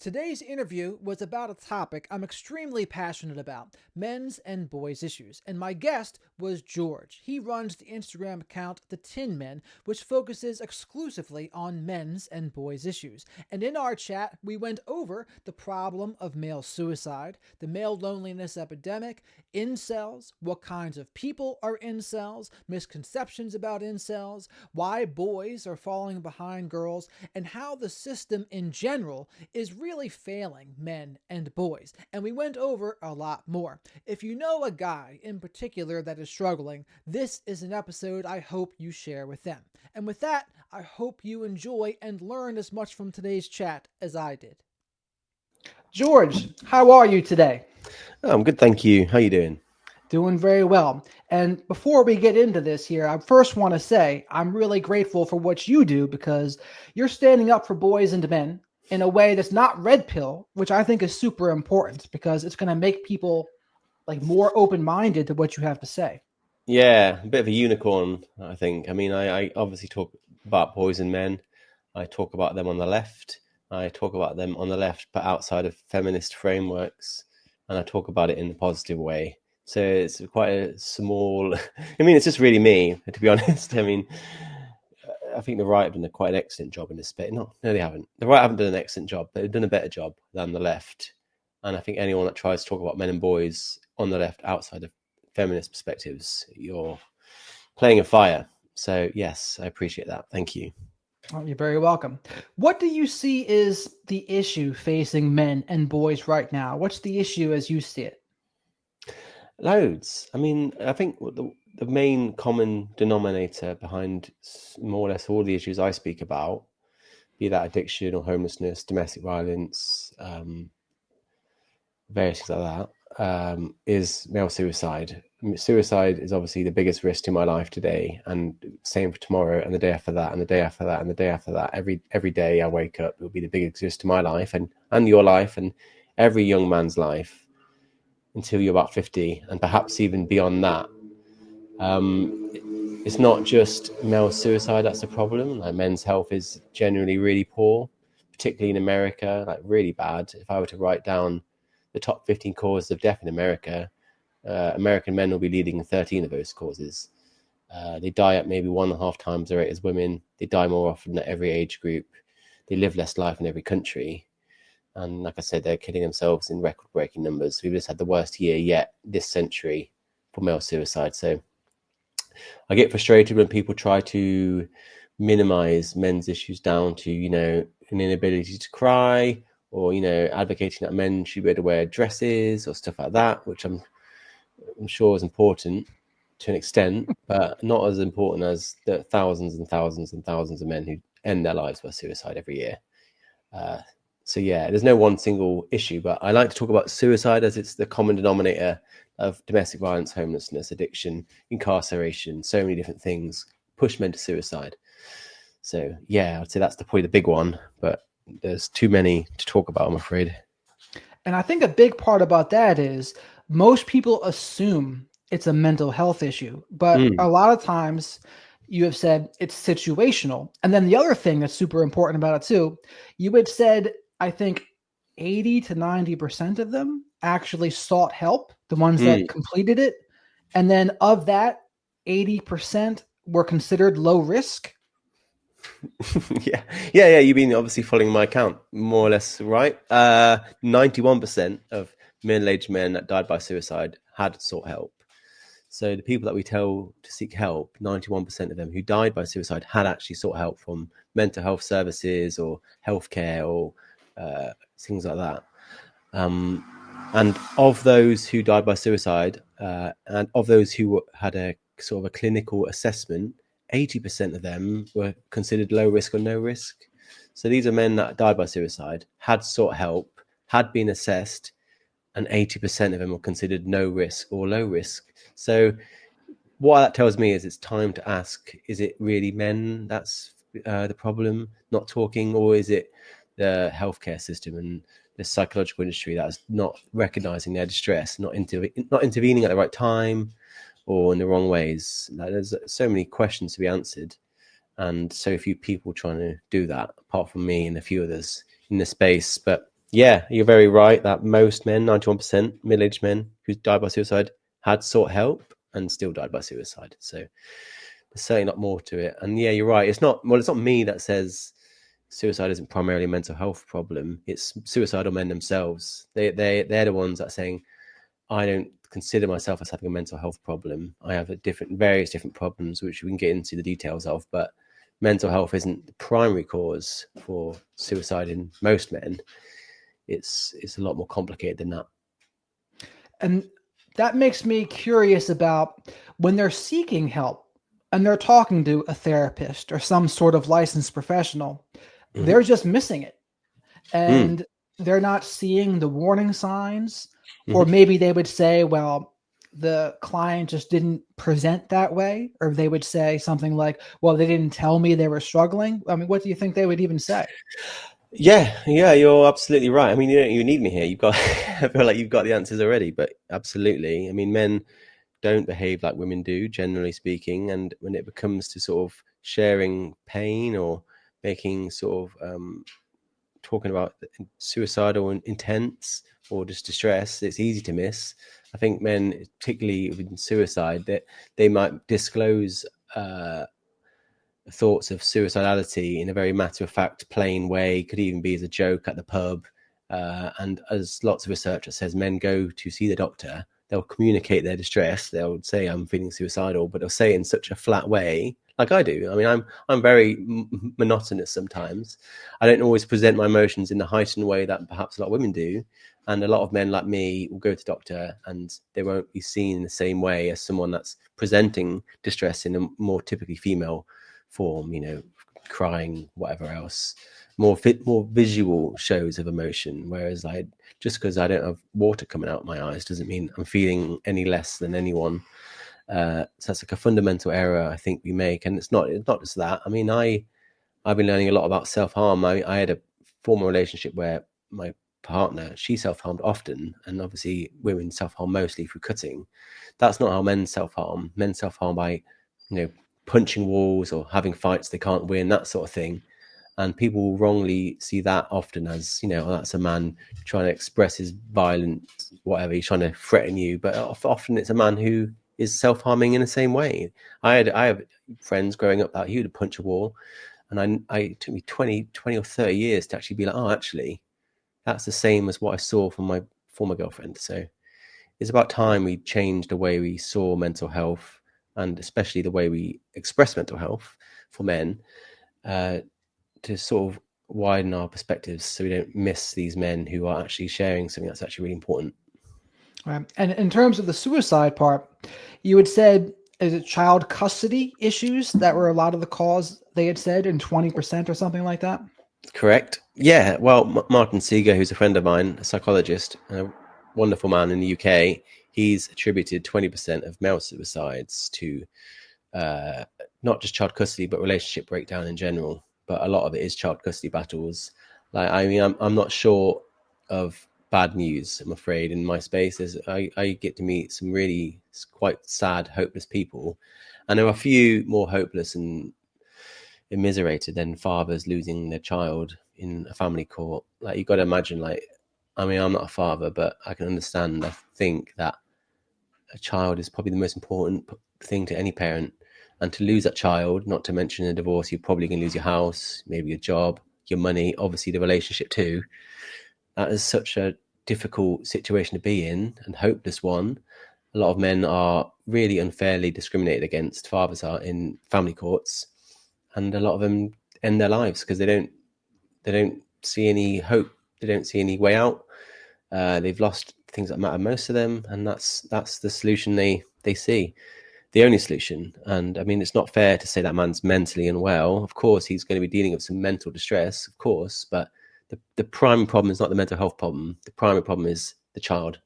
Today's interview was about a topic I'm extremely passionate about, men's and boys' issues, and my guest was George. He runs the Instagram account The Tin Men, which focuses exclusively on men's and boys' issues. And in our chat, we went over the problem of male suicide, the male loneliness epidemic, incels, what kinds of people are incels, misconceptions about incels, why boys are falling behind girls, and how the system in general is really failing men and boys. And we went over a lot more. If you know a guy in particular that is struggling, this is an episode I hope you share with them. And with that, I hope you enjoy and learn as much from today's chat as I did. George, how are you today? Oh, I'm good, thank you. How you doing? Doing very well. And before we get into this here, I first want to say I'm really grateful for what you do because you're standing up for boys and men in a way that's not red pill, which I think is super important because it's going to make people like more open-minded to what you have to say. Yeah, a bit of a unicorn, I think. I obviously talk about boys and men. I talk about them on the left. I talk about them on the left, but outside of feminist frameworks, and I talk about it in a positive way. So it's quite a small. It's just really me, to be honest. I think the right have done quite an excellent job in this space. No, they haven't. The right haven't done an excellent job. They've done a better job than the left. And I think anyone that tries to talk about men and boys on the left outside of feminist perspectives, you're playing a fire. So yes, I appreciate that. Thank you. Oh, you're very welcome. What do you see is the issue facing men and boys right now? What's the issue as you see it? Loads. I think the main common denominator behind more or less all the issues I speak about, be that addiction or homelessness, domestic violence, various things like that, is male suicide. Suicide is obviously the biggest risk to my life today, and same for tomorrow, and the day after that, and the day after that, and the day after that. Every day I wake up, it will be the biggest risk to my life, and your life, and every young man's life until you're about 50, and perhaps even beyond that. It's not just male suicide that's the problem. Like, men's health is generally really poor, particularly in America, like really bad. If I were to write down the top 15 causes of death in America, American men will be leading 13 of those causes. They die at maybe 1.5 times the rate as women. They die more often at every age group. They live less life in every country. And like I said, they're killing themselves in record-breaking numbers. We've just had the worst year yet this century for male suicide. So I get frustrated when people try to minimize men's issues down to, an inability to cry, or, advocating that men should be able to wear dresses or stuff like that, which I'm sure is important to an extent, but not as important as the thousands and thousands and thousands of men who end their lives by suicide every year. So yeah, there's no one single issue, but I like to talk about suicide as it's the common denominator of domestic violence, homelessness, addiction, incarceration, so many different things push men to suicide. So yeah, I'd say that's probably the big one, but there's too many to talk about, I'm afraid. And I think a big part about that is most people assume it's a mental health issue, but Mm, a lot of times you have said it's situational. And then the other thing that's super important about it too, you had said, I think 80 to 90% of them actually sought help, the ones mm. that completed it. And then of that, 80% were considered low risk. Yeah. You've been obviously following my account more or less, right? 91% of middle-aged men that died by suicide had sought help. So the people that we tell to seek help, 91% of them who died by suicide had actually sought help from mental health services or healthcare or things like that. And of those who died by suicide, and of those who had a sort of a clinical assessment, 80% of them were considered low risk or no risk. So these are men that died by suicide, had sought help, had been assessed, and 80% of them were considered no risk or low risk. So what that tells me is it's time to ask, is it really men that's the problem not talking, or is it the healthcare system and the psychological industry that's not recognizing their distress, not intervening at the right time or in the wrong ways? Like, there's so many questions to be answered, and so few people trying to do that apart from me and a few others in the space. But Yeah, you're very right that most men, 91% middle-aged men who died by suicide, had sought help and still died by suicide. So there's certainly not more to it. And yeah, you're right. It's not me that says suicide isn't primarily a mental health problem. It's suicidal men themselves. They're the ones that are saying, I don't consider myself as having a mental health problem. I have various different problems, which we can get into the details of, but mental health isn't the primary cause for suicide in most men. It's a lot more complicated than that. And that makes me curious about when they're seeking help and they're talking to a therapist or some sort of licensed professional, Mm-hmm. they're just missing it. Mm. And they're not seeing the warning signs. Or Mm-hmm. maybe they would say, well, the client just didn't present that way. Or they would say something like, well, they didn't tell me they were struggling. I mean, what do you think they would even say? Yeah, you're absolutely right. I mean, you don't even need me here. You've got, I feel like you've got the answers already, but absolutely. I mean, men don't behave like women do, generally speaking. And when it comes to sort of sharing pain or making sort of talking about suicidal intents or just distress, it's easy to miss. I think men, particularly with suicide, that they might disclose thoughts of suicidality in a very matter of fact, plain way. Could even be as a joke at the pub. And as lots of research that says, men go to see the doctor. They'll communicate their distress. They'll say, "I'm feeling suicidal," but they'll say it in such a flat way, like I do. I mean, I'm very monotonous sometimes. I don't always present my emotions in the heightened way that perhaps a lot of women do. And a lot of men like me will go to the doctor and they won't be seen in the same way as someone that's presenting distress in a more typically female form, crying, whatever else, more visual shows of emotion. Whereas just because I don't have water coming out of my eyes doesn't mean I'm feeling any less than anyone. So that's like a fundamental error I think we make, and it's not just that. I mean, I've been learning a lot about self harm. I had a former relationship where my partner, she self harmed often, and obviously women self harm mostly through cutting. That's not how men self harm. Men self harm by, you know, punching walls or having fights they can't win, that sort of thing. And people wrongly see that often as, oh, that's a man trying to express his violent whatever, he's trying to threaten you. But often it's a man who is self harming in the same way. I have friends growing up that he would punch a wall, and it took me 20 or 30 years to actually be like, oh, actually, that's the same as what I saw from my former girlfriend. So it's about time we changed the way we saw mental health, and especially the way we express mental health for men, uh, to sort of widen our perspectives so we don't miss these men who are actually sharing something that's actually really important. Right. And in terms of the suicide part, you had said, is it child custody issues that were a lot of the cause, they had said, in 20% or something like that? Correct. Yeah. Well, Martin Seeger, who's a friend of mine, a psychologist, a wonderful man in the UK, he's attributed 20% of male suicides to uh, not just child custody, but relationship breakdown in general. But a lot of it is child custody battles. Like, I mean, I'm not sure of bad news, I'm afraid, in my space. I get to meet some really quite sad, hopeless people. And there are a few more hopeless and immiserated than fathers losing their child in a family court. Like, you've got to imagine, like, I mean, I'm not a father, but I can understand. I think that a child is probably the most important thing to any parent. And to lose that child, not to mention a divorce, you're probably going to lose your house, maybe your job, your money, obviously the relationship too. That is such a difficult situation to be in, and hopeless one. A lot of men are really unfairly discriminated against, fathers are, in family courts, and a lot of them end their lives because they don't see any hope, they don't see any way out. They've lost things that matter most to them, and that's the solution they see, the only solution. And I mean, it's not fair to say that man's mentally unwell. Of course, he's going to be dealing with some mental distress, of course, but the primary problem is not the mental health problem. The primary problem is the child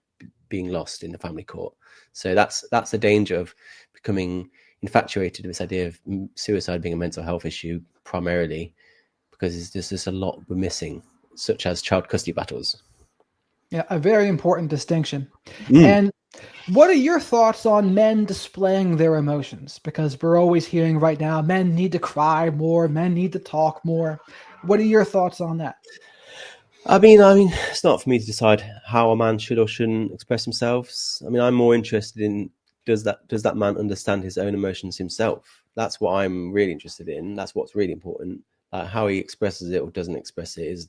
being lost in the family court. So that's the danger of becoming infatuated with this idea of suicide being a mental health issue primarily, because there's just a lot we're missing, such as child custody battles. Yeah, a very important distinction. Mm. And what are your thoughts on men displaying their emotions? Because we're always hearing right now, men need to cry more, men need to talk more. What are your thoughts on that? I mean, it's not for me to decide how a man should or shouldn't express themselves. I mean, I'm more interested in does that man understand his own emotions himself? That's what I'm really interested in. That's what's really important. How he expresses it or doesn't express it is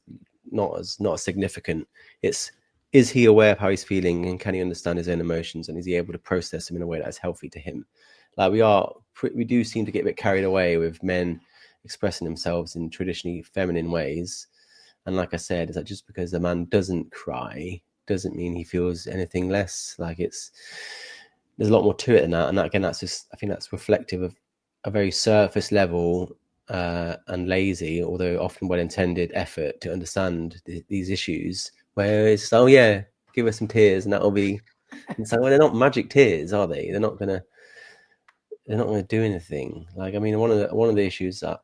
not as significant. It's is he aware of how he's feeling and can he understand his own emotions and is he able to process them in a way that's healthy to him? Like we do seem to get a bit carried away with men expressing themselves in traditionally feminine ways. And like I said, is that just because a man doesn't cry doesn't mean he feels anything less. Like there's a lot more to it than that. And that, again, that's just I think that's reflective of a very surface level and lazy, although often well intended effort to understand these issues. Where it's oh yeah, give us some tears and that'll be. It's like, well, they're not magic tears, are they? They're not gonna do anything. Like I mean, one of the issues that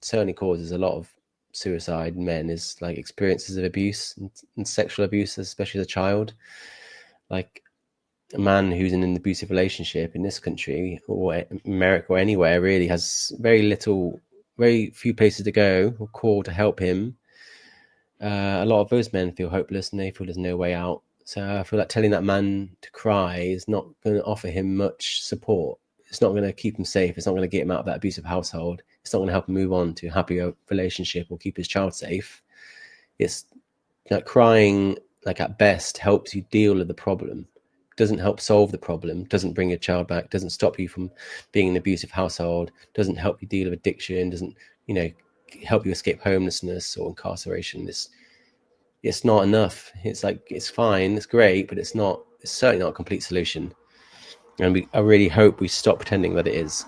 certainly causes a lot of suicide in men is like experiences of abuse and sexual abuse, especially as a child. Like a man who's in an abusive relationship in this country or America or anywhere really has very few places to go or call to help him. A lot of those men feel hopeless and they feel there's no way out. So I feel like telling that man to cry is not going to offer him much support. It's not going to keep him safe. It's not going to get him out of that abusive household. It's not going to help him move on to a happier relationship or keep his child safe. It's like crying, like at best, helps you deal with the problem. Doesn't help solve the problem. Doesn't bring your child back. Doesn't stop you from being in an abusive household. Doesn't help you deal with addiction. Doesn't help you escape homelessness or incarceration. It's not enough. It's like it's fine. It's great, but it's not. It's certainly not a complete solution. And I really hope we stop pretending that it is.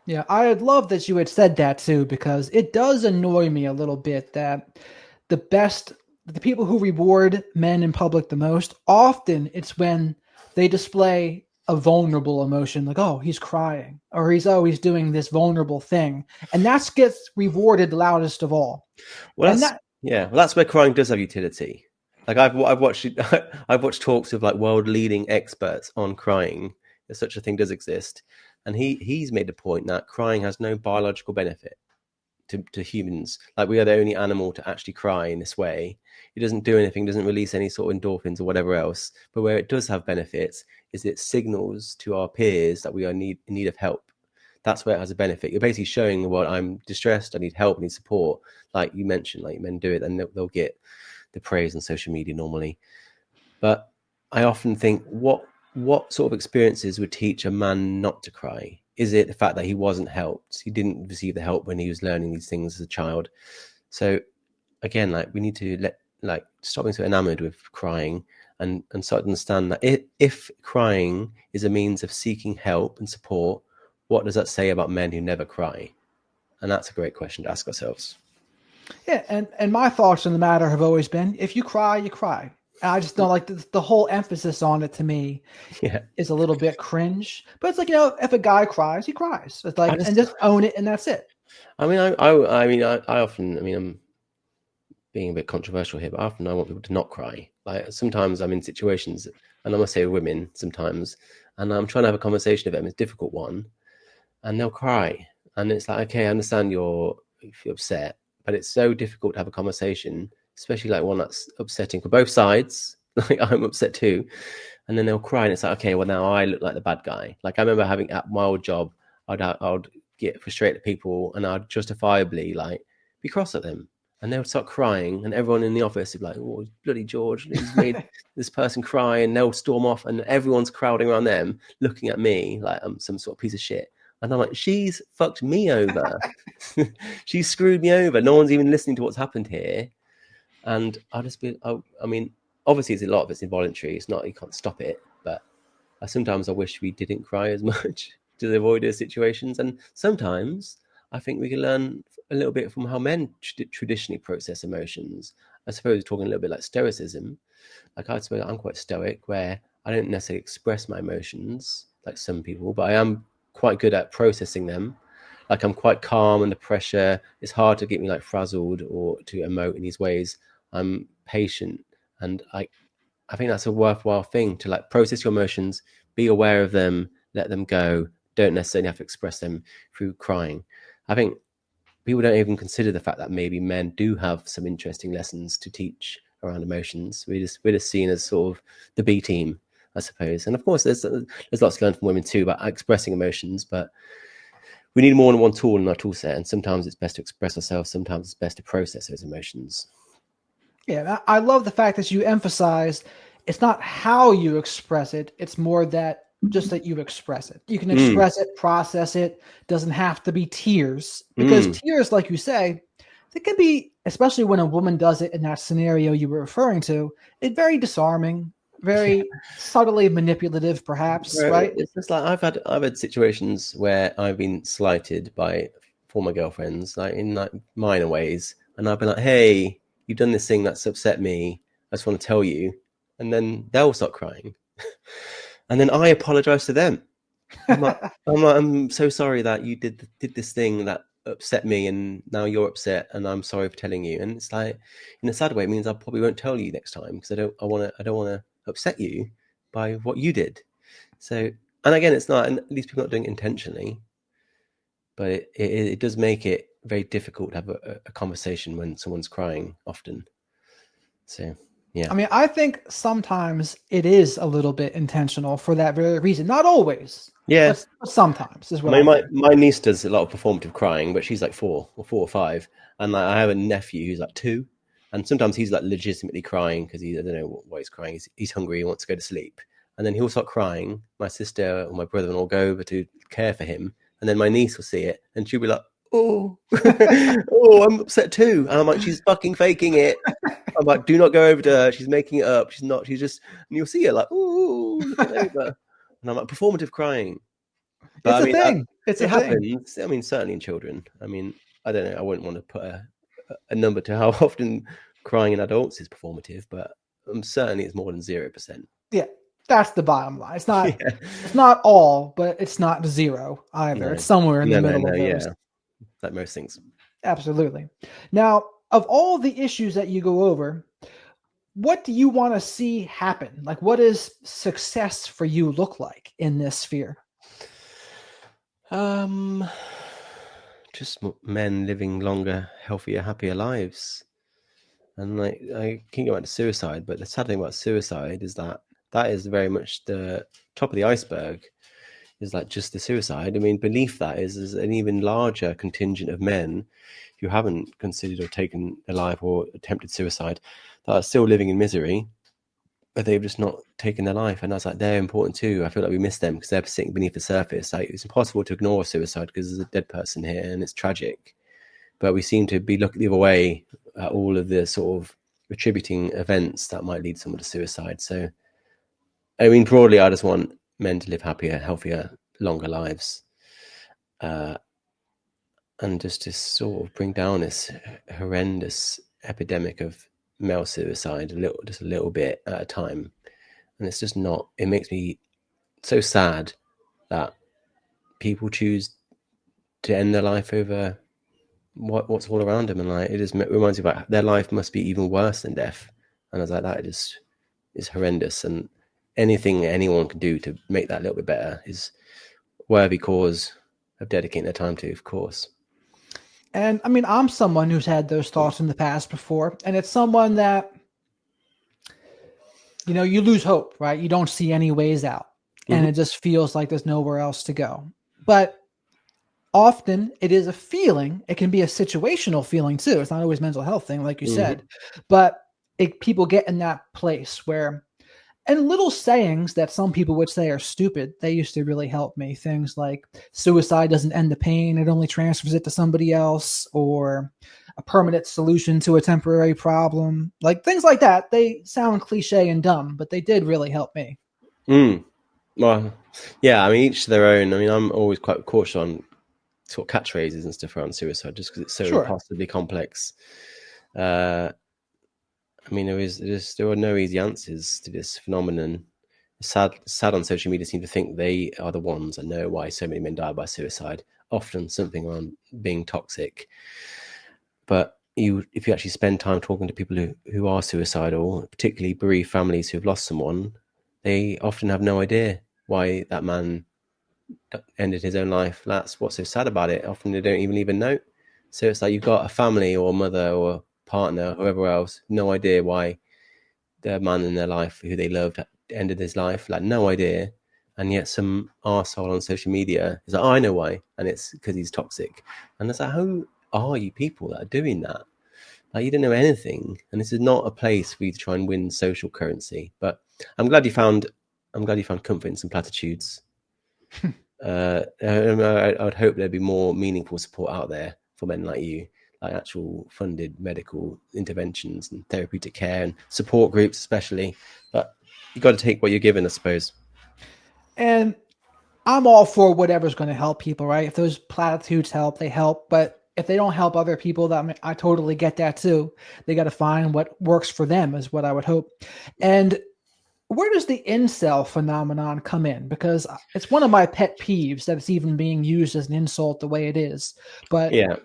Yeah, I'd love that you had said that too, because it does annoy me a little bit that the best, the people who reward men in public the most, often it's when they display a vulnerable emotion, like, oh, he's crying, or he's doing this vulnerable thing. And that gets rewarded loudest of all. Well, And that, that's where crying does have utility. Like I've watched I've watched talks of like world leading experts on crying, if such a thing does exist, and he's made the point that crying has no biological benefit to humans. Like we are the only animal to actually cry in this way. It doesn't do anything, doesn't release any sort of endorphins or whatever else. But where it does have benefits is it signals to our peers that we are in need of help. That's where it has a benefit. You're basically showing the world I'm distressed, I need help, I need support. Like you mentioned, like men do it, and they'll get the praise on social media normally. But I often think, what sort of experiences would teach a man not to cry? Is it the fact that he wasn't helped? He didn't receive the help when he was learning these things as a child. So again, like we need to stop being so enamored with crying and start to understand that if crying is a means of seeking help and support, what does that say about men who never cry? And that's a great question to ask ourselves. yeah, and my thoughts on the matter have always been, if you cry, you cry. And I just don't like the whole emphasis on it to me Yeah, is a little bit cringe. But it's like, if a guy cries, he cries. It's I like, and just, just own it, and that's it. I mean, I often, I mean, I'm being a bit controversial here, but often I want people to not cry. Like sometimes I'm in situations, and I must say women sometimes, and I'm trying to have a conversation with them, it's a difficult one, and they'll cry, and it's like, okay, I understand if you're upset, but it's so difficult to have a conversation, especially like one that's upsetting for both sides. Like I'm upset too, and then they'll cry, and it's like, okay, well now I look like the bad guy. Like I remember having at my old job, I'd get frustrated at people, and I'd justifiably like be cross at them, and they would start crying, and everyone in the office would be like, "Oh, bloody George, he's made this person cry," and they'll storm off, and everyone's crowding around them, looking at me like I'm some sort of piece of shit. And I'm like, she's fucked me over. She's screwed me over. No one's even listening to what's happened here. And I'll just be, I mean, obviously, it's a lot of it's involuntary. It's not, you can't stop it. But sometimes I wish we didn't cry as much to avoid those situations. And sometimes I think we can learn a little bit from how men traditionally process emotions. I suppose talking a little bit like stoicism. Like I suppose I'm quite stoic, where I don't necessarily express my emotions like some people, but I am quite good at processing them. Like I'm quite calm under pressure. It's hard to get me like frazzled or to emote in these ways. I'm patient, and I think that's a worthwhile thing to like process your emotions, be aware of them, let them go. Don't necessarily have to express them through crying. I think people don't even consider the fact that maybe men do have some interesting lessons to teach around emotions. We're just seen as sort of the B team, I suppose. And of course, there's lots to learn from women too about expressing emotions, but we need more than one tool in our tool set. And sometimes it's best to express ourselves. Sometimes it's best to process those emotions. Yeah, I love the fact that you emphasize it's not how you express it, it's more that just that you express it. You can express it, process it, doesn't have to be tears. Because tears, like you say, it can be, especially when a woman does it in that scenario you were referring to, it's very disarming, very subtly manipulative, perhaps, Right. right? It's just like I've had situations where I've been slighted by former girlfriends, like in like minor ways, and I've been like, "Hey, you've done this thing that's upset me. I just want to tell you," and then they'll start crying, and then I apologize to them. I'm so sorry that you did this thing that upset me, and now you're upset, and I'm sorry for telling you. And it's like, in a sad way, it means I probably won't tell you next time because I don't want to upset you by what you did. So, and again, it's not, and these people are not doing it intentionally, but it does make it very difficult to have a conversation when someone's crying often. So, yeah. I mean, I think sometimes it is a little bit intentional for that very reason. Not always, Yeah. but sometimes is I what mean, I think. my niece does a lot of performative crying, but she's like 4 or 5. And like, I have a nephew who's like 2. And sometimes he's like legitimately crying because I don't know why he's crying. He's hungry. He wants to go to sleep. And then he'll start crying. My sister or my brother will go over to care for him. And then my niece will see it and she'll be like, oh, oh, I'm upset too. And I'm like, she's fucking faking it. I'm like, do not go over to her. She's making it up. She's not. She's just, and you'll see her like, oh, looking over. And I'm like, performative crying. But It's I a mean, thing. It's a it thing. happens. I mean, certainly in children. I mean, I don't know. I wouldn't want to put a number to how often crying in adults is performative, but certainly it's more than 0%. Yeah, that's the bottom line. Yeah. It's not all, but it's not zero either. No. It's somewhere in the middle No. of those. Yeah. Like most things. Absolutely. Now, of all the issues that you go over, what do you want to see happen? Like, what does success for you look like in this sphere? Um, just men living longer, healthier, happier lives. And like, I keep going back to suicide, but the sad thing about suicide is that that is very much the top of the iceberg. Is like just the suicide. I mean, beneath that is an even larger contingent of men who haven't considered or taken their life or attempted suicide that are still living in misery, but they've just not taken their life. And that's like, they're important too. I feel like we miss them because they're sitting beneath the surface. Like, it's impossible to ignore suicide because there's a dead person here and it's tragic. But we seem to be looking the other way at all of the sort of attributing events that might lead someone to suicide. So, I mean, broadly, I just want men to live happier, healthier, longer lives, and just to sort of bring down this horrendous epidemic of male suicide just a little bit at a time. And it's just not. It makes me so sad that people choose to end their life over what's all around them, and like, it just reminds me about their life must be even worse than death. And I was like, that just is horrendous, and anything anyone can do to make that a little bit better is worthy cause of dedicating their time to, of course. And I mean, I'm someone who's had those thoughts in the past before, and it's someone that, you lose hope, right? You don't see any ways out, and it just feels like there's nowhere else to go. But often it is a feeling. It can be a situational feeling too. It's not always mental health thing, like you said, but people get in that place where, and little sayings that some people would say are stupid, they used to really help me. Things like suicide doesn't end the pain, it only transfers it to somebody else, or a permanent solution to a temporary problem. Like things like that. They sound cliche and dumb, but they did really help me. Well, yeah, I mean, each to their own. I mean, I'm always quite cautious on sort of catchphrases and stuff around suicide just because it's so Sure. impossibly complex. I mean, there are no easy answers to this phenomenon. Sad on social media seem to think they are the ones that know why so many men die by suicide. Often something on being toxic. But if you actually spend time talking to people who are suicidal, particularly bereaved families who've lost someone, they often have no idea why that man ended his own life. That's what's so sad about it. Often they don't even know. So it's like you've got a family or a mother or a partner, whoever else, no idea why the man in their life who they loved ended his life, like no idea. And yet some arsehole on social media is like, oh, I know why. And it's because he's toxic. And it's like, who are you people that are doing that? Like, you don't know anything. And this is not a place for you to try and win social currency. But I'm glad you found comfort in some platitudes. I would hope there'd be more meaningful support out there for men like you, like actual funded medical interventions and therapeutic care and support groups, especially. But you got to take what you're given, I suppose. And I'm all for whatever's going to help people, right? If those platitudes help, they help. But if they don't help other people, I totally get that too. They got to find what works for them, is what I would hope. And where does the incel phenomenon come in? Because it's one of my pet peeves that it's even being used as an insult the way it is. But Yeah,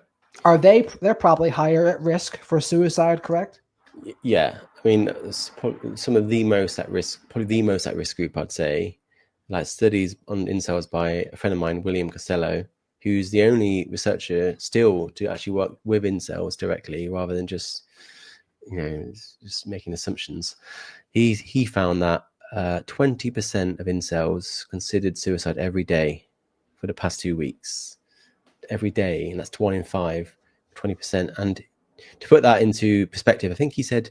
they're probably higher at risk for suicide, correct? yeah. I mean, some of the most at risk, probably the most at risk group, I'd say, like studies on incels by a friend of mine, William Costello, who's the only researcher still to actually work with incels directly, rather than just just making assumptions. He found that 20% of incels considered suicide every day for the past 2 weeks, every day, and that's 1 in 5, 20%. And to put that into perspective, I think he said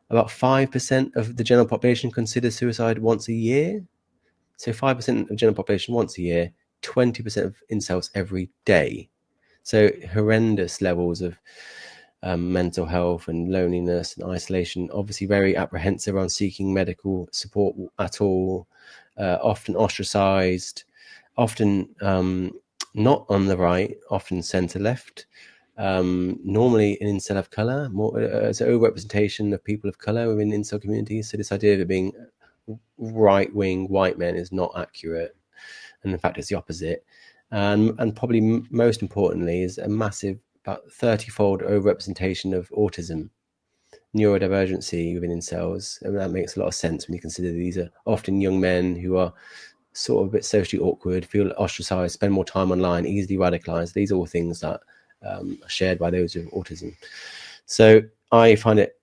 about 5% of the general population considers suicide once a year. So 5% of the general population once a year, 20% of incels every day. So horrendous levels of mental health and loneliness and isolation. Obviously, very apprehensive around seeking medical support at all. Often ostracized. Often not on the right. Often centre left. Normally an incel of color, more as an overrepresentation of people of color within incel communities. So this idea of it being right-wing white men is not accurate, and in fact it's the opposite. And probably most importantly is a massive, about 30-fold overrepresentation of autism, neurodivergency within incels. And that makes a lot of sense when you consider these are often young men who are sort of a bit socially awkward, feel ostracized, spend more time online, easily radicalized. These are all things that are shared by those with autism. So I find it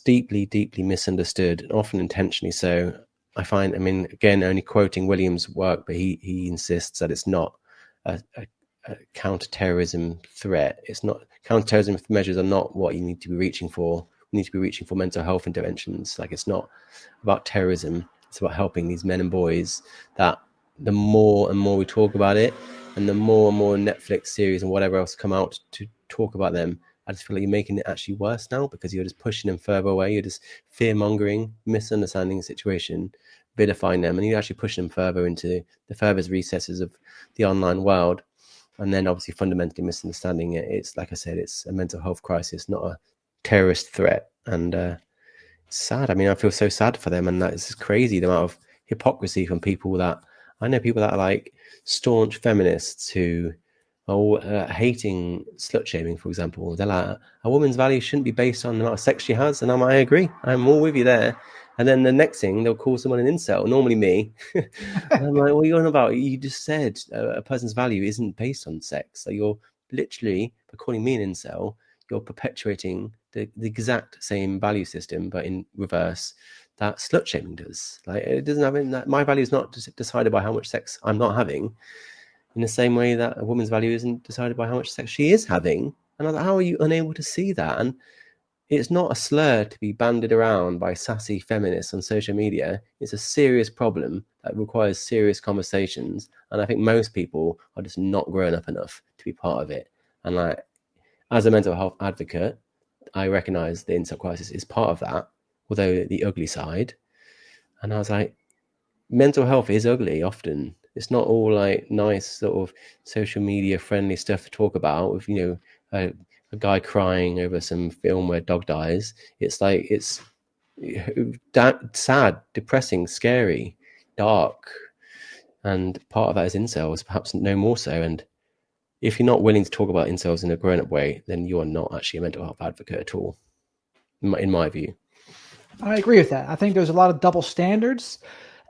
deeply misunderstood, and often intentionally so. I mean, again, only quoting Williams' work, but he insists that it's not a counter-terrorism threat. It's not, counter-terrorism measures are not what you need to be reaching for. We need to be reaching for mental health interventions. Like, it's not about terrorism. It's about helping these men and boys. That the more and more we talk about it, and the more and more Netflix series and whatever else come out to talk about them, I just feel like you're making it actually worse now, because you're just pushing them further away. You're just fear mongering, misunderstanding the situation, vilifying them, and you're actually pushing them further into the furthest recesses of the online world. And then obviously fundamentally misunderstanding it. It's, like I said, it's a mental health crisis, not a terrorist threat. And it's sad. I mean, I feel so sad for them, and that it's crazy the amount of hypocrisy from people that I know, people that are like staunch feminists who are hating slut shaming, for example. They're like, a woman's value shouldn't be based on the amount of sex she has, and I agree. I'm all with you there. And then the next thing, they'll call someone an incel, normally me. And I'm like, what are you on about? You just said a person's value isn't based on sex. So you're literally, by calling me an incel, you're perpetuating the exact same value system, but in reverse, that slut shaming does. Like, it doesn't have that. My value is not decided by how much sex I'm not having, in the same way that a woman's value isn't decided by how much sex she is having. And I was like, how are you unable to see that? And it's not a slur to be bandied around by sassy feminists on social media. It's a serious problem that requires serious conversations. And I think most people are just not grown up enough to be part of it. And like, as a mental health advocate, I recognize the incel crisis is part of that, although the ugly side. And I was like, mental health is ugly often. It's not all like nice sort of social media friendly stuff to talk about with, a guy crying over some film where a dog dies. It's like, it's sad, depressing, scary, dark. And part of that is incels, perhaps no more so. And if you're not willing to talk about incels in a grown up way, then you are not actually a mental health advocate at all, in my view. I agree with that. I think there's a lot of double standards.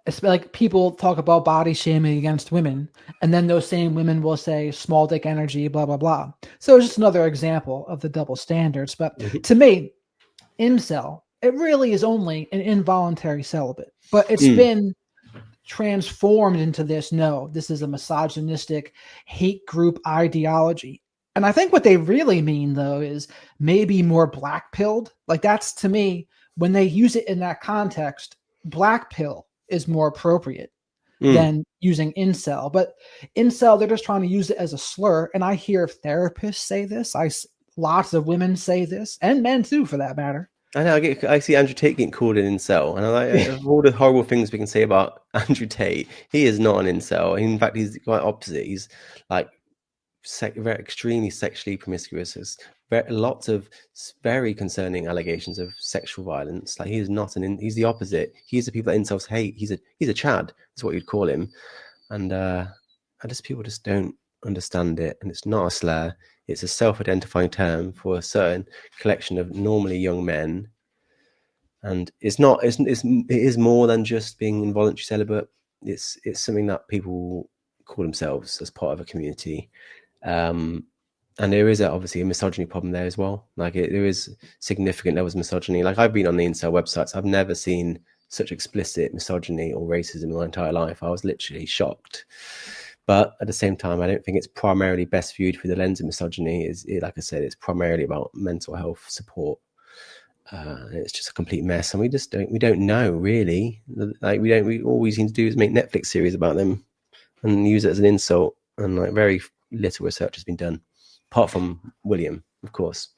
It's like people talk about body shaming against women, and then those same women will say small dick energy, blah, blah, blah. So it's just another example of the double standards. But Mhm. to me, incel it really is only an involuntary celibate, but it's Mm. been transformed into this. No, this is a misogynistic hate group ideology. And I think what they really mean, though, is maybe more black pilled. Like, that's to me, when they use it in that context, black pill is more appropriate Mm. than using incel. But incel, they're just trying to use it as a slur. And I hear therapists say this. Lots of women say this, and men too, for that matter. I know. I see Andrew Tate getting called an incel, and I'm like, of all the horrible things we can say about Andrew Tate, he is not an incel. In fact, he's quite opposite. He's like very extremely sexually promiscuous. There's lots of very concerning allegations of sexual violence. Like, he is not he's the opposite. He's the people that incels hate. He's a Chad. Is what you'd call him. And people just don't understand it. And it's not a slur. It's a self-identifying term for a certain collection of normally young men. And it is more than just being involuntary celibate. It's something that people call themselves as part of a community. And there is obviously a misogyny problem there as well. Like, there is significant levels of misogyny. Like, I've been on the incel websites. I've never seen such explicit misogyny or racism in my entire life. I was literally shocked. But at the same time, I don't think it's primarily best viewed through the lens of misogyny. Like I said, it's primarily about mental health support. It's just a complete mess, and we don't know really. Like, all we seem to do is make Netflix series about them and use it as an insult, and like very little research has been done, apart from William, of course.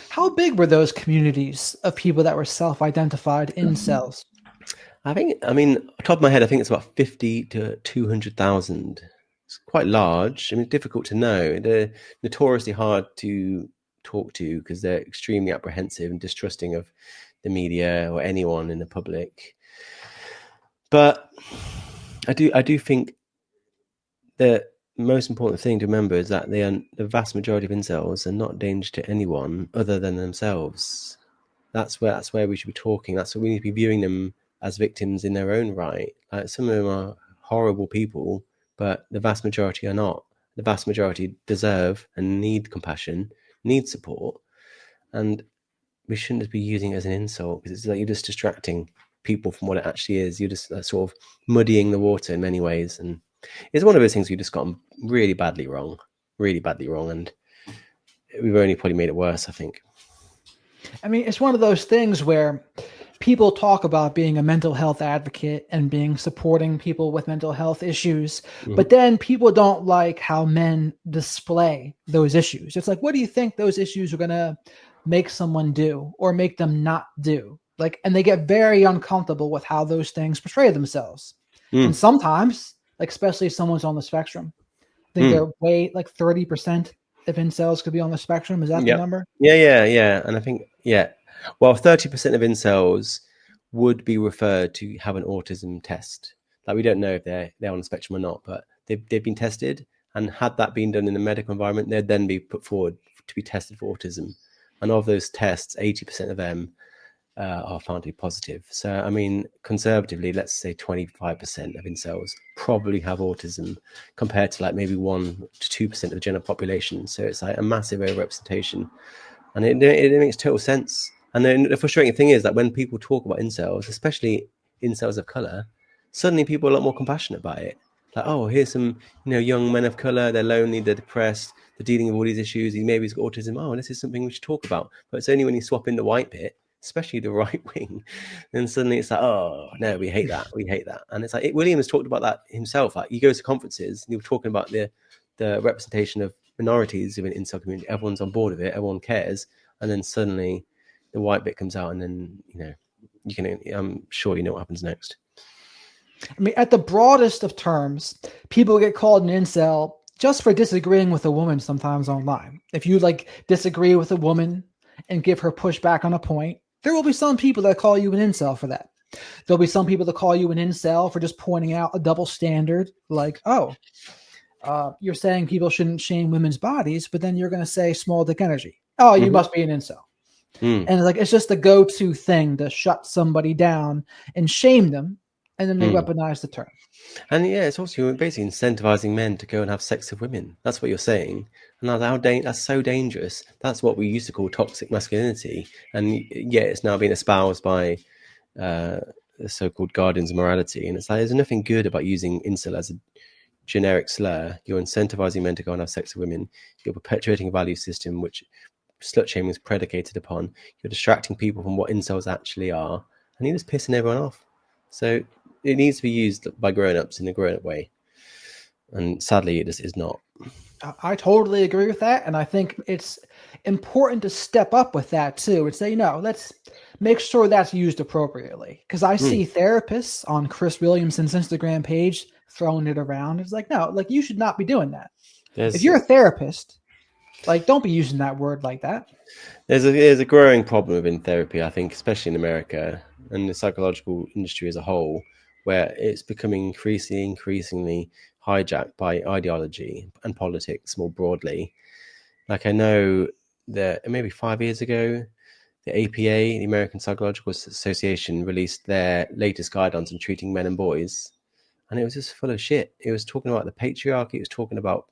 How big were those communities of people that were self-identified incels? I mean, top of my head, I think it's about 50 to 200,000. It's quite large. I mean, it's difficult to know. They're notoriously hard to talk to because they're extremely apprehensive and distrusting of the media or anyone in the public. But I do think the most important thing to remember is that the vast majority of incels are not a danger to anyone other than themselves. That's where we should be talking. That's what we need to be viewing them as victims in their own right. Like, some of them are horrible people, but the vast majority are not. The vast majority deserve and need compassion, need support, and we shouldn't just be using it as an insult, because it's like you're just distracting people from what it actually is. You're just sort of muddying the water in many ways, and it's one of those things we just gotten really badly wrong, and we've only probably made it worse, I think. I mean, it's one of those things where people talk about being a mental health advocate and being supporting people with mental health issues, but then people don't like how men display those issues. It's like, what do you think those issues are going to make someone do or make them not do? Like, and they get very uncomfortable with how those things portray themselves. And sometimes, like, especially if someone's on the spectrum, I think they're like 30% of incels could be on the spectrum. Is that the number? Yeah. And I think, well, 30% of incels would be referred to have an autism test. Like, we don't know if they're on the spectrum or not, but they've been tested, and had that been done in a medical environment, they'd then be put forward to be tested for autism. And of those tests, 80% of them are found to be positive. So, I mean, conservatively, let's say 25% of incels probably have autism, compared to like maybe 1 to 2% of the general population. So it's like a massive overrepresentation, and it makes total sense. And then the frustrating thing is that when people talk about incels, especially incels of color, suddenly people are a lot more compassionate about it. Like, oh, here's some young men of color. They're lonely. They're depressed. They're dealing with all these issues. Maybe he's got autism. Oh, this is something we should talk about. But it's only when you swap in the white bit, especially the right wing, then suddenly it's like, oh no, we hate that. And it's like, William has talked about that himself. Like, he goes to conferences and he was talking about the representation of minorities within the incel community. Everyone's on board with it. Everyone cares. And then suddenly the white bit comes out, and then I'm sure you know what happens next. I mean, at the broadest of terms, people get called an incel just for disagreeing with a woman sometimes online. If you like disagree with a woman and give her pushback on a point, there will be some people that call you an incel for that. There'll be some people that call you an incel for just pointing out a double standard, like, oh, you're saying people shouldn't shame women's bodies, but then you're going to say small dick energy. Oh, you must be an incel. And like, it's just the go-to thing to shut somebody down and shame them. and then they Mm. weaponize the term. And yeah, it's also you're basically incentivizing men to go and have sex with women. That's what you're saying. And that's so dangerous. That's what we used to call toxic masculinity. And yeah, it's now being espoused by the so-called guardians of morality. And it's like there's nothing good about using incel as a generic slur. You're incentivizing men to go and have sex with women. You're perpetuating a value system which slut shaming is predicated upon. You're distracting people from what incels actually are, and you're just pissing everyone off. So it needs to be used by grown-ups in a grown-up way, and sadly, it just is not. I totally agree with that, and I think it's important to step up with that too and say, let's make sure that's used appropriately. Because I Mm. see therapists on Chris Williamson's Instagram page throwing it around. It's like, no, like you should not be doing that. If There's you're a therapist, like don't be using that word like that. there's a growing problem within therapy, I think, especially in America and the psychological industry as a whole, where it's becoming increasingly hijacked by ideology and politics more broadly. Like I know that maybe 5 years ago, the APA, the American Psychological Association, released their latest guidelines on treating men and boys, and it was just full of shit. It was talking about the patriarchy. It was talking about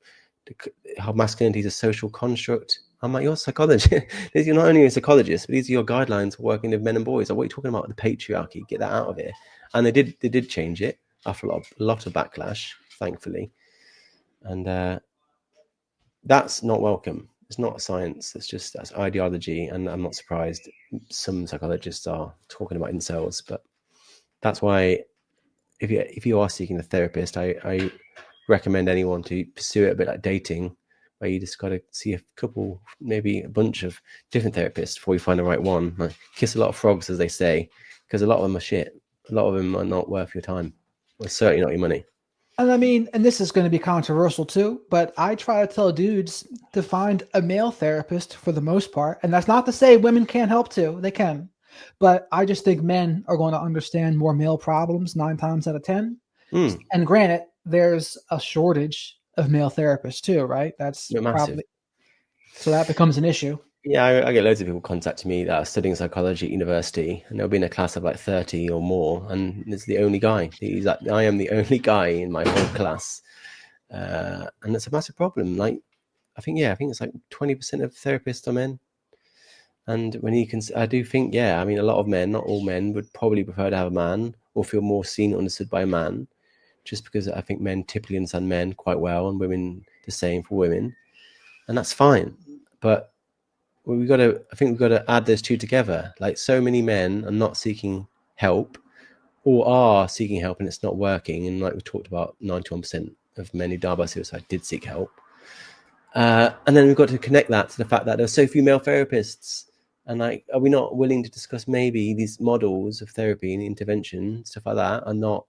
how masculinity is a social construct. I'm like, you're a psychologist. You're not only a psychologist, but these are your guidelines for working with men and boys. Like, what are you talking about? The patriarchy? Get that out of here. And they did change it after a lot of backlash, thankfully. And that's not welcome. It's not science. That's ideology, and I'm not surprised some psychologists are talking about incels. But that's why if you are seeking a therapist, I recommend anyone to pursue it a bit like dating, where you just got to see a couple, maybe a bunch of different therapists before you find the right one. Like, kiss a lot of frogs, as they say, because a lot of them are shit. A lot of them are not worth your time. Well, certainly not your money. And I mean, and this is going to be controversial too, but I try to tell dudes to find a male therapist for the most part. And that's not to say women can't help too, they can. But I just think men are going to understand more male problems 9 times out of 10. Mm, And granted, there's a shortage of male therapists too, right? That's massive. probably so that becomes an issue. Yeah, I get loads of people contacting me that are studying psychology at university, and they'll be in a class of like 30 or more, and it's the only guy. He's like, I am the only guy in my whole class, and it's a massive problem. Like, I think it's like 20% of therapists are men, and when you can, I do think, yeah, I mean, a lot of men, not all men, would probably prefer to have a man or feel more seen or understood by a man, just because I think men typically understand men quite well, and women the same for women, and that's fine, but I think we've got to add those two together. Like, so many men are not seeking help or are seeking help and it's not working. And like we talked about, 91% of men who died by suicide did seek help. And then we've got to connect that to the fact that there are so few male therapists. And like, are we not willing to discuss maybe these models of therapy and intervention, stuff like that, are not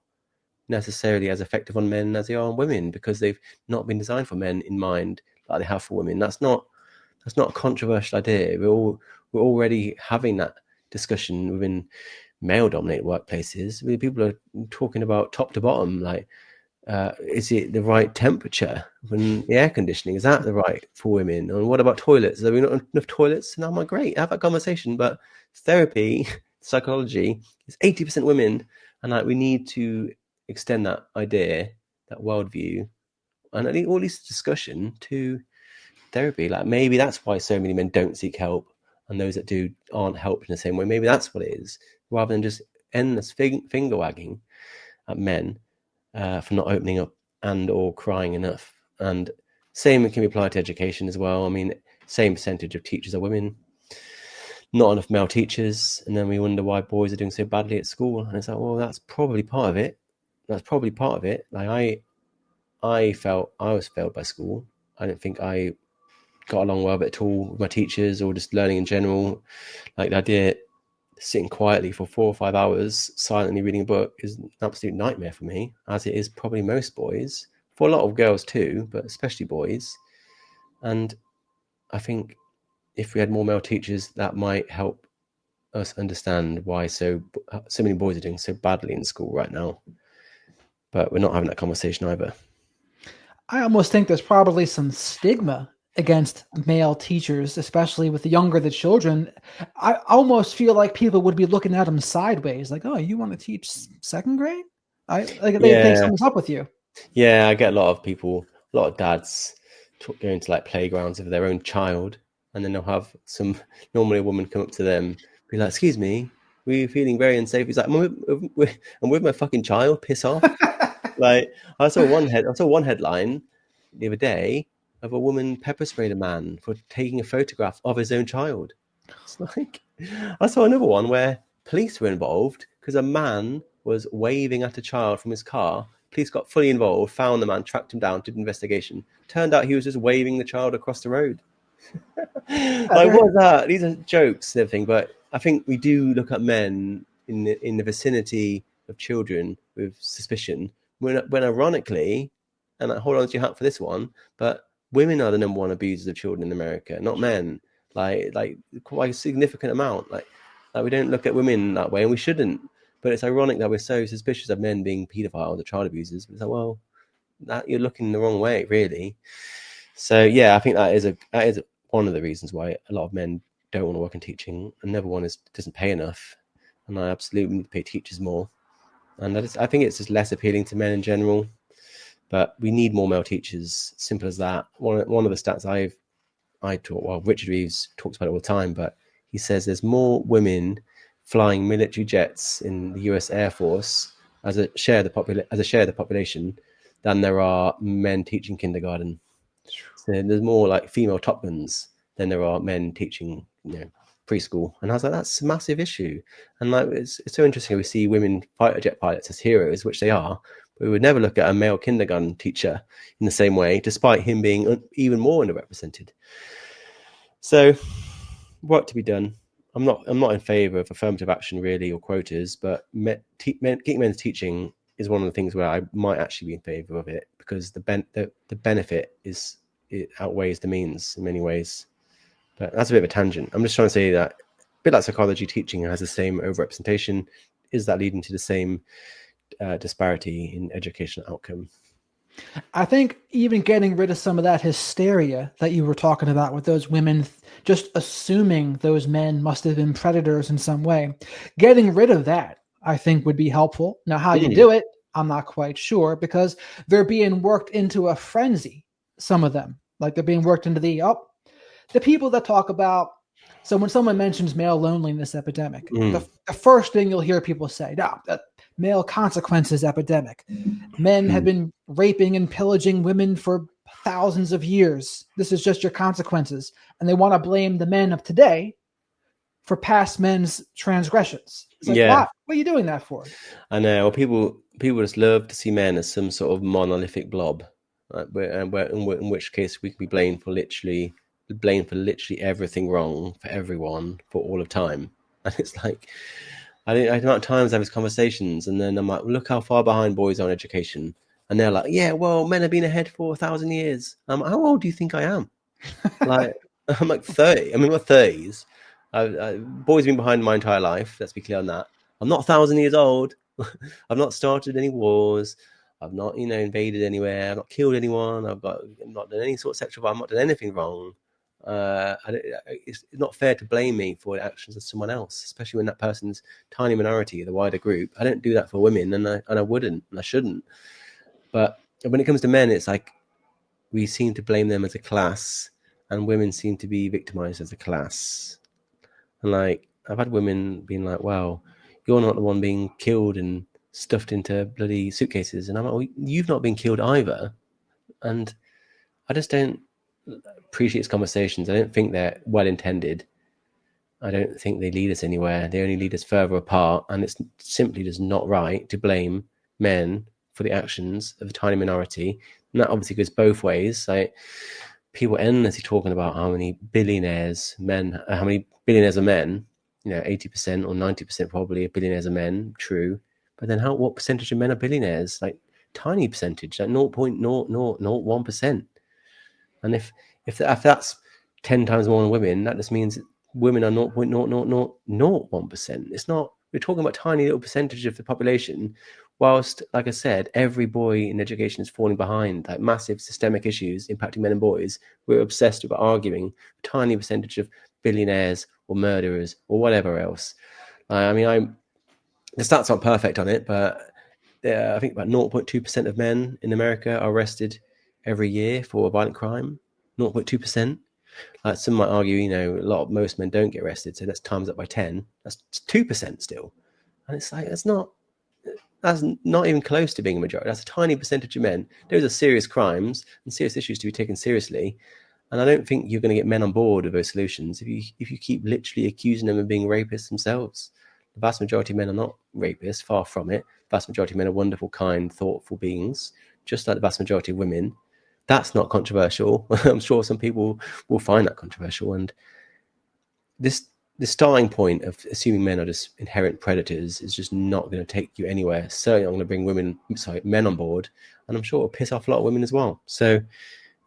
necessarily as effective on men as they are on women, because they've not been designed for men in mind like they have for women. That's not a controversial idea. We're already having that discussion within male-dominated workplaces. Where people are talking about top to bottom, like, is it the right temperature when the air conditioning is that the right for women? And what about toilets? Are there not enough toilets? And I'm like, great, have that conversation. But therapy, psychology is 80% women, and like we need to extend that idea, that worldview, and at least all this discussion to therapy. Like, maybe that's why so many men don't seek help, and those that do aren't helped in the same way. Maybe that's what it is, rather than just endless finger wagging at men for not opening up and or crying enough. And same can be applied to education as well. I mean, same percentage of teachers are women, not enough male teachers, and then we wonder why boys are doing so badly at school. And it's like, well, that's probably part of it. Like, I felt I was failed by school. I don't think I got along well with it at all with my teachers or just learning in general. Like, the idea sitting quietly for 4 or 5 hours silently reading a book is an absolute nightmare for me, as it is probably most boys, for a lot of girls too, but especially boys. And I think if we had more male teachers, that might help us understand why so many boys are doing so badly in school right now. But we're not having that conversation either. I almost think there's probably some stigma against male teachers, especially with the younger the children. I almost feel like people would be looking at them sideways, like, "Oh, you want to teach second grade?" They think Yeah, something's up with you. yeah. I get a lot of people, a lot of dads going to like playgrounds with their own child, and then they'll have some normally a woman come up to them, be like, "Excuse me, we're feeling very unsafe." He's like, I'm with my fucking child. Piss off." Like I saw one headline the other day of a woman pepper sprayed a man for taking a photograph of his own child. It's like I saw another one where police were involved because a man was waving at a child from his car. Police got fully involved, found the man, tracked him down, did an investigation. Turned out he was just waving the child across the road. Yeah, Like, what is that? These are jokes and everything, but I think we do look at men in the vicinity of children with suspicion. When ironically, and I hold on to your hat for this one, but women are the number one abusers of children in America, not men. Like quite a significant amount. Like we don't look at women that way, and we shouldn't. But it's ironic that we're so suspicious of men being paedophiles or child abusers. It's like, well, that you're looking the wrong way, really. So yeah, I think that is one of the reasons why a lot of men don't want to work in teaching. Another one is doesn't pay enough, and I absolutely need to pay teachers more. And I think it's just less appealing to men in general. But we need more male teachers. Simple as that. One of the stats I talk well, Richard Reeves talks about it all the time, but he says there's more women flying military jets in the U.S. Air Force as a share of the population than there are men teaching kindergarten. So there's more like female top guns than there are men teaching, preschool. And I was like, that's a massive issue. And like, it's so interesting. We see women fighter jet pilots as heroes, which they are. But we would never look at a male kindergarten teacher in the same way, despite him being even more underrepresented. So, work to be done. I'm not in favour of affirmative action really or quotas, but getting men's teaching is one of the things where I might actually be in favour of it because the benefit is it outweighs the means in many ways. But that's a bit of a tangent. I'm just trying to say that a bit like psychology, teaching has the same overrepresentation. Is that leading to the same disparity in educational outcome? I think even getting rid of some of that hysteria that you were talking about with those women just assuming those men must have been predators in some way, getting rid of that, I think would be helpful. Now, how you Mm, do it, I'm not quite sure because they're being worked into a frenzy, some of them. Like they're being worked into the people that talk about. So when someone mentions male loneliness epidemic, mm, the first thing you'll hear people say, no, that male consequences epidemic. Men have mm. been raping and pillaging women for thousands of years. This is just your consequences. And they want to blame the men of today for past men's transgressions. It's like, Yeah, why? What are you doing that for? I know. Well, people just love to see men as some sort of monolithic blob, right? In which case we can be blamed for literally everything wrong for everyone for all of time. And it's like I don't times I have these conversations, and then I'm like, look how far behind boys are in education, and they're like, yeah, well, men have been ahead for 1,000 years. How old do you think I am? Like, I'm like 30. I'm in my 30s. Boys been behind my entire life. Let's be clear on that. I'm not 1,000 years old. I've not started any wars. I've not, invaded anywhere. I've not killed anyone. I'm not done any sort of sexual. I've not done anything wrong. It's not fair to blame me for the actions of someone else, especially when that person's tiny minority, the wider group. I don't do that for women, and I wouldn't, and I shouldn't. But when it comes to men, it's like we seem to blame them as a class, and women seem to be victimized as a class. And like I've had women being like, "Well, you're not the one being killed and stuffed into bloody suitcases," and I'm like, well, "You've not been killed either." And I just don't appreciate these conversations. I don't think they're well intended. I don't think they lead us anywhere. They only lead us further apart, and it's simply just not right to blame men for the actions of a tiny minority. And that obviously goes both ways. Like people endlessly talking about how many billionaires are men. 80% or 90% probably of billionaires are men. True, but then what percentage of men are billionaires? Like tiny percentage, like 0.0001%. And if that's 10 times more than women, that just means women are 0.0001%. It's not. We're talking about tiny little percentage of the population. Whilst, like I said, every boy in education is falling behind, like massive systemic issues impacting men and boys. We're obsessed with arguing a tiny percentage of billionaires or murderers or whatever else. I mean, the stats aren't perfect on it, but I think about 0.2% of men in America are arrested every year for a violent crime. 0.2%. Like some might argue, most men don't get arrested, so that's times up by 10. That's 2% still, and it's like that's not even close to being a majority. That's a tiny percentage of men. Those are serious crimes and serious issues to be taken seriously. And I don't think you're going to get men on board with those solutions if you keep literally accusing them of being rapists themselves. The vast majority of men are not rapists, far from it. The vast majority of men are wonderful, kind, thoughtful beings, just like the vast majority of women. That's not controversial. I'm sure some people will find that controversial. And the starting point of assuming men are just inherent predators is just not going to take you anywhere. Certainly not going to bring men on board. And I'm sure it'll piss off a lot of women as well. So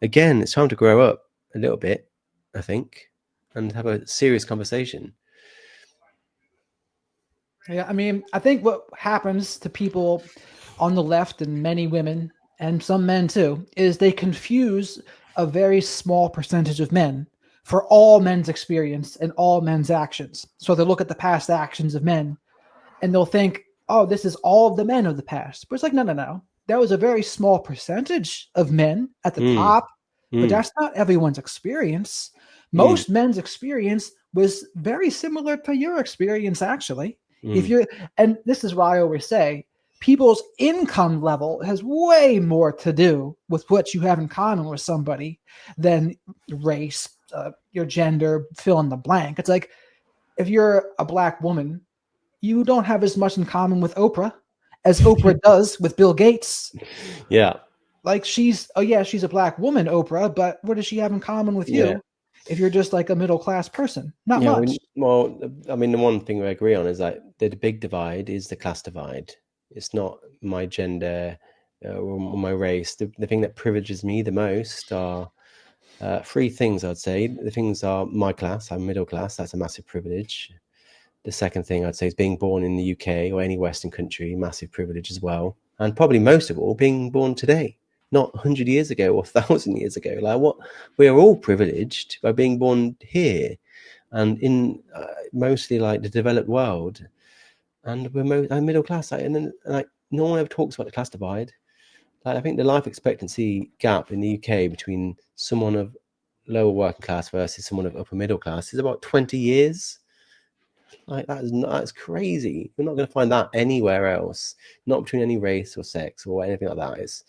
again, it's time to grow up a little bit, I think, and have a serious conversation. Yeah, I mean, I think what happens to people on the left and many women and some men too is they confuse a very small percentage of men for all men's experience and all men's actions. So they look at the past actions of men and they'll think, oh, this is all of the men of the past. But it's like, no, no, no. That was a very small percentage of men at the top, but that's not everyone's experience. Most men's experience was very similar to your experience, actually. If you're, and this is why I always say, people's income level has way more to do with what you have in common with somebody than race, your gender, fill in the blank. It's like if you're a black woman, you don't have as much in common with Oprah as Oprah does with Bill Gates. Yeah. Like she's a black woman, Oprah, but what does she have in common with you? If you're just like a middle class person, not much. Well, I mean, the one thing we agree on is that the big divide is the class divide. It's not my gender or my race. The thing that privileges me the most are three things, I'd say. The things are my class. I'm middle class. That's a massive privilege. The second thing I'd say is being born in the UK or any Western country, massive privilege as well. And probably most of all, being born today, not 100 years ago or 1,000 years ago. Like we are all privileged by being born here and in mostly like the developed world. And we're middle class. And then like no one ever talks about the class divide. Like I think the life expectancy gap in the UK between someone of lower working class versus someone of upper middle class is about 20 years. Like that's crazy. You're not going to find that anywhere else. Not between any race or sex or anything like that.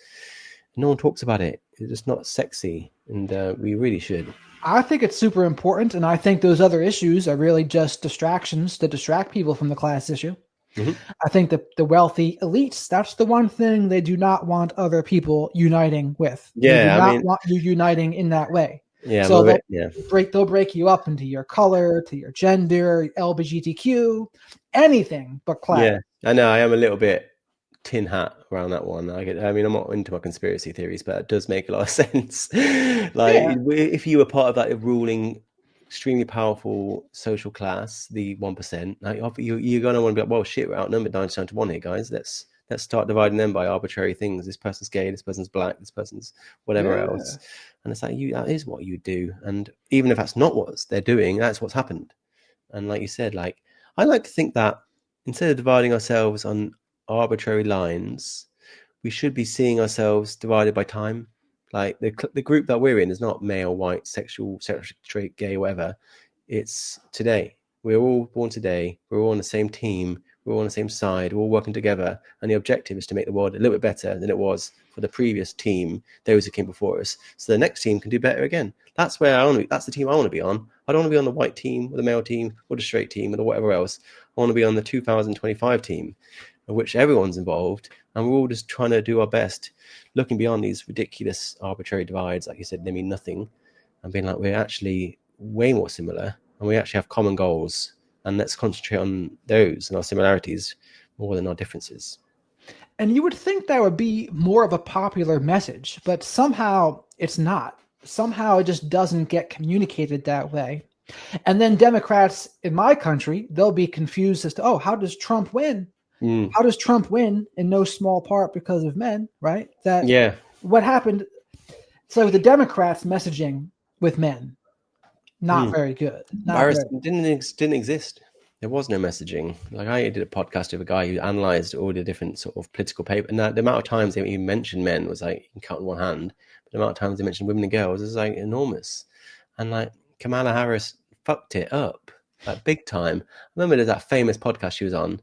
No one talks about it. It's just not sexy, and we really should. I think it's super important, and I think those other issues are really just distractions to distract people from the class issue. I think that the wealthy elites, that's the one thing they do not want other people uniting with. They do not want you uniting in that way. Yeah, so they'll break you up into your color, to your gender, LGBTQ, anything but class. Yeah, I know. I am a little bit tin hat around that one. I mean, I'm not into my conspiracy theories, but it does make a lot of sense. If you were part of that ruling, extremely powerful social class, the 1%, like, you're going to want to be like, well, shit, we're outnumbered 99 to 1 here, guys. Let's start dividing them by arbitrary things. This person's gay, this person's black, this person's whatever else. And it's like, that is what you do. And even if that's not what they're doing, that's what's happened. And like you said, like, I like to think that instead of dividing ourselves on arbitrary lines, we should be seeing ourselves divided by time. Like the group that we're in is not male, white, sexual, straight, gay, whatever. It's today. We're all born today. We're all on the same team. We're all on the same side. We're all working together. And the objective is to make the world a little bit better than it was for the previous team, those who came before us, so the next team can do better again. That's where that's the team I want to be on. I don't want to be on the white team or the male team or the straight team or whatever else. I want to be on the 2025 team, in which everyone's involved, and we're all just trying to do our best, looking beyond these ridiculous arbitrary divides, like you said, they mean nothing, and being like, we're actually way more similar, and we actually have common goals, and let's concentrate on those and our similarities more than our differences. And you would think that would be more of a popular message, but somehow it's not. Somehow it just doesn't get communicated that way. And then Democrats in my country, they'll be confused as to, oh, how does Trump win? How does Trump win? In no small part because of men, right? What happened? So the Democrats' messaging with men, not very good. Didn't exist. There was no messaging. Like I did a podcast with a guy who analysed all the different sort of political paper, and the amount of times they even mentioned men was like, you can count on one hand. But the amount of times they mentioned women and girls is like enormous. And like Kamala Harris fucked it up, like big time. I remember there's that famous podcast she was on,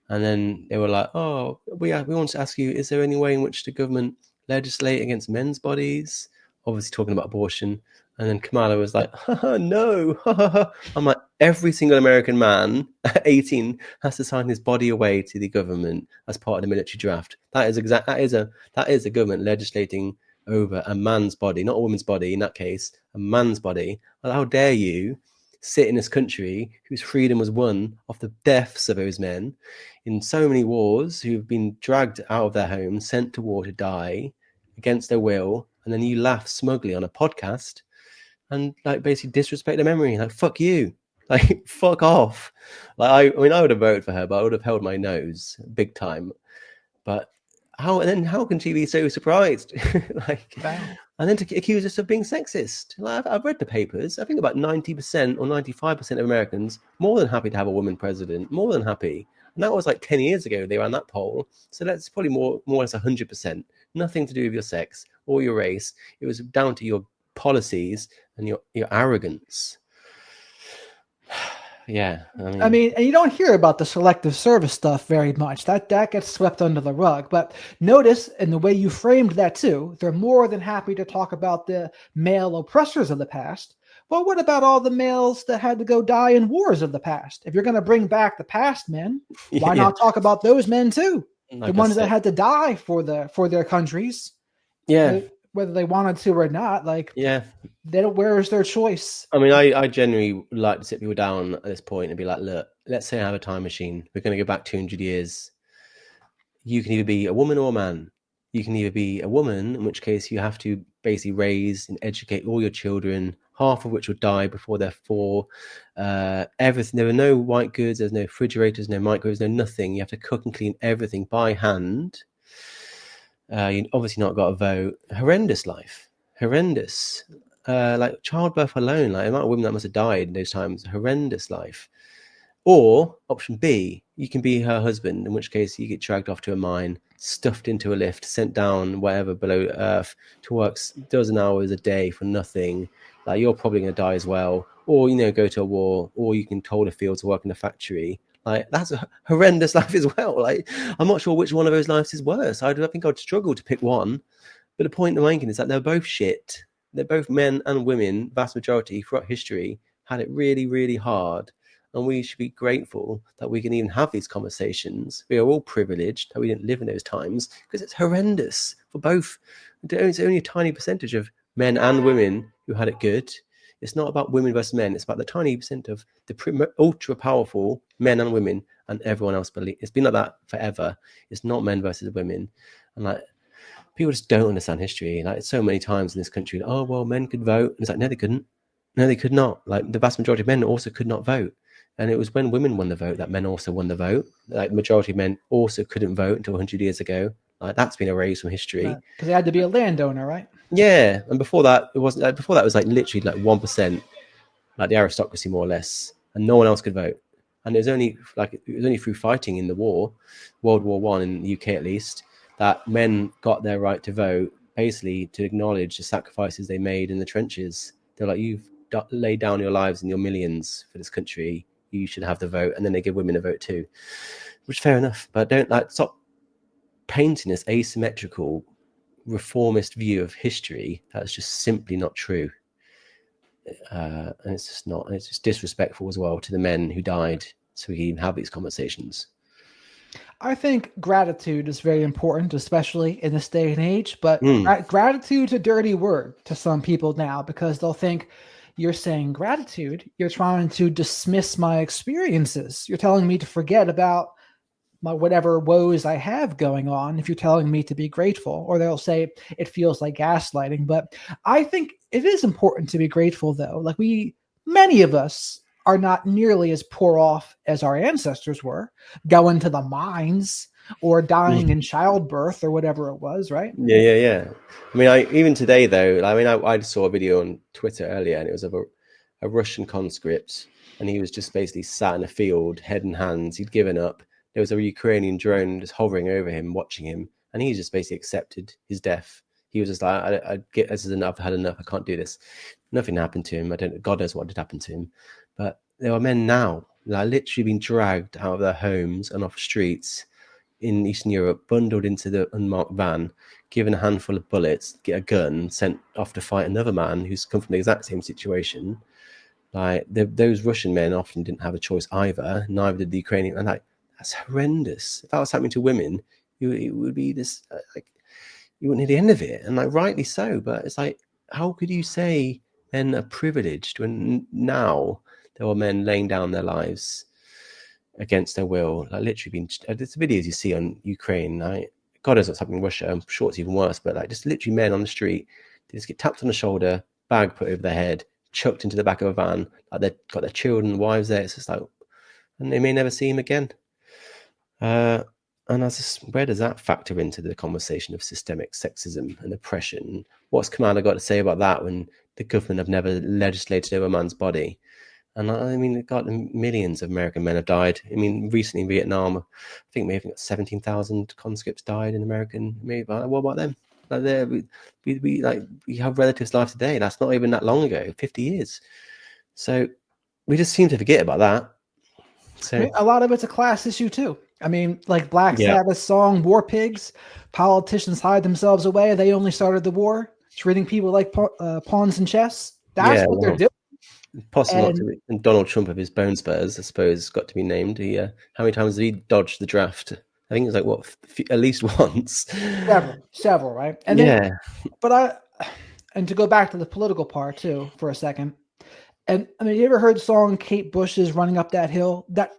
and then they were like, "Oh, we want to ask you, is there any way in which the government legislate against men's bodies?" Obviously talking about abortion. And then Kamala was like, no. I'm like, every single American man at 18 has to sign his body away to the government as part of the military draft. That is a government legislating over a man's body, not a woman's body in that case, a man's body. Like, how dare you sit in this country whose freedom was won off the deaths of those men in so many wars, who've been dragged out of their homes, sent to war to die against their will, and then you laugh smugly on a podcast and like basically disrespect their memory. Like, fuck you. Like, fuck off. Like, I mean, I would have voted for her, but I would have held my nose big time. But how can she be so surprised? Like, Wow. and then to accuse us of being sexist. Like, I've read the papers. I think about 90% or 95% of Americans more than happy to have a woman president, more than happy. And that was like 10 years ago they ran that poll. So that's probably more or less 100%. Nothing to do with your sex or your race. It was down to your policies and your arrogance. Yeah, I mean, and you don't hear about the selective service stuff very much. That gets swept under the rug. But notice, in the way you framed that too, they're more than happy to talk about the male oppressors of the past. Well, what about all the males that had to go die in wars of the past? If you're going to bring back the past men, why not talk about those men too? Like the ones that had to die for their countries. Yeah. Whether they wanted to or not, like, yeah, they don't. Where is their choice? I mean, I generally like to sit people down at this point and be like, look, let's say I have a time machine. We're going to go back 200 years. You can either be a woman or a man. You can either be a woman, in which case you have to basically raise and educate all your children, half of which will die before they're 4. Everything. There were no white goods. There's no refrigerators, no microwaves, no nothing. You have to cook and clean everything by hand. You obviously not got a vote. Horrendous life. Horrendous. Like childbirth alone, like the amount of women that must have died in those times. Horrendous life. Or option B, you can be her husband, in which case you get dragged off to a mine, stuffed into a lift, sent down whatever below earth to work dozen hours a day for nothing. Like, you're probably going to die as well. Or, go to a war, or you can toll a field to work in a factory. Like, that's a horrendous life as well. Like, I'm not sure which one of those lives is worse. I think I'd struggle to pick one. But the point I'm making is that they're both shit. They're both men and women, vast majority throughout history, had it really, really hard. And we should be grateful that we can even have these conversations. We are all privileged that we didn't live in those times, because it's horrendous for both. It's only a tiny percentage of men and women who had it good. It's not about women versus men. It's about the tiny percent of the ultra powerful men and women, and everyone else believes. It's been like that forever. It's not men versus women. And like, people just don't understand history. Like, so many times in this country, oh, well, men could vote. And it's like, no, they couldn't. No, they could not. Like, the vast majority of men also could not vote. And it was when women won the vote that men also won the vote. Like, the majority of men also couldn't vote until 100 years ago. Like, that's been erased from history. Because they had to be a landowner, right? Yeah. And before that, it wasn't. Before that, it was like literally like 1%, like the aristocracy more or less, and no one else could vote. And it was only through fighting in the war, World War I in the UK at least, that men got their right to vote, basically to acknowledge the sacrifices they made in the trenches. They're like, you've laid down your lives and your millions for this country. You should have the vote. And then they give women a vote too, which, fair enough. But don't stop painting this asymmetrical, reformist view of history. That's just simply not true. And it's just not. And it's just disrespectful as well to the men who died, so we can even have these conversations. I think gratitude is very important, especially in this day and age. But gratitude's a dirty word to some people now, because they'll think, you're saying gratitude, you're trying to dismiss my experiences. You're telling me to forget about my whatever woes I have going on if you're telling me to be grateful. Or they'll say it feels like gaslighting. But I think it is important to be grateful, though. Like, many of us are not nearly as poor off as our ancestors were, going to the mines or dying in childbirth or whatever it was, right? Yeah. I mean, even today, though, I saw a video on Twitter earlier, and it was of a Russian conscript and he was just basically sat in a field, head in hands. He'd given up. There was a Ukrainian drone just hovering over him, watching him, and he just basically accepted his death. He was just like, I get this is enough. I've had enough. I can't do this. Nothing happened to him. I don't. God knows what had happened to him. But there are men now that are literally being dragged out of their homes and off streets in Eastern Europe, bundled into the unmarked van, given a handful of bullets, get a gun, sent off to fight another man who's come from the exact same situation. Like those Russian men often didn't have a choice either. Neither did the Ukrainian. And like that's horrendous. If that was happening to women, it would be this like you wouldn't hear the end of it, and like rightly so. But it's like, how could you say men are privileged when now there are men laying down their lives against their will, like literally being. There's videos you see on Ukraine. Like, God knows what's happening in Russia. I'm sure it's even worse. But like just literally men on the street, they just get tapped on the shoulder, bag put over their head, chucked into the back of a van. Like they've got their children, wives there. It's just like, and they may never see him again. And where does that factor into the conversation of systemic sexism and oppression? What's Kamala got to say about that when the government have never legislated over a man's body? And I mean, God, millions of American men have died. I mean, recently in Vietnam, I think maybe 17,000 conscripts died in American. Maybe what about them? Like we have relatives alive today. That's not even that long ago, 50 years. So we just seem to forget about that. So I mean, a lot of it's a class issue too. I mean, like Black yeah, Sabbath's song "War Pigs," politicians hide themselves away. They only started the war, treating people like pawns in chess. That's yeah. what they're Well, doing. possible not to And be. And Donald Trump of his bone spurs, I suppose, got to be named. He, how many times did he dodge the draft? I think it was like what, at least once. several, right? And then, Yeah. and to go back to the political part too for a second. And I mean, you ever heard the song Kate Bush's "Running Up That Hill"? That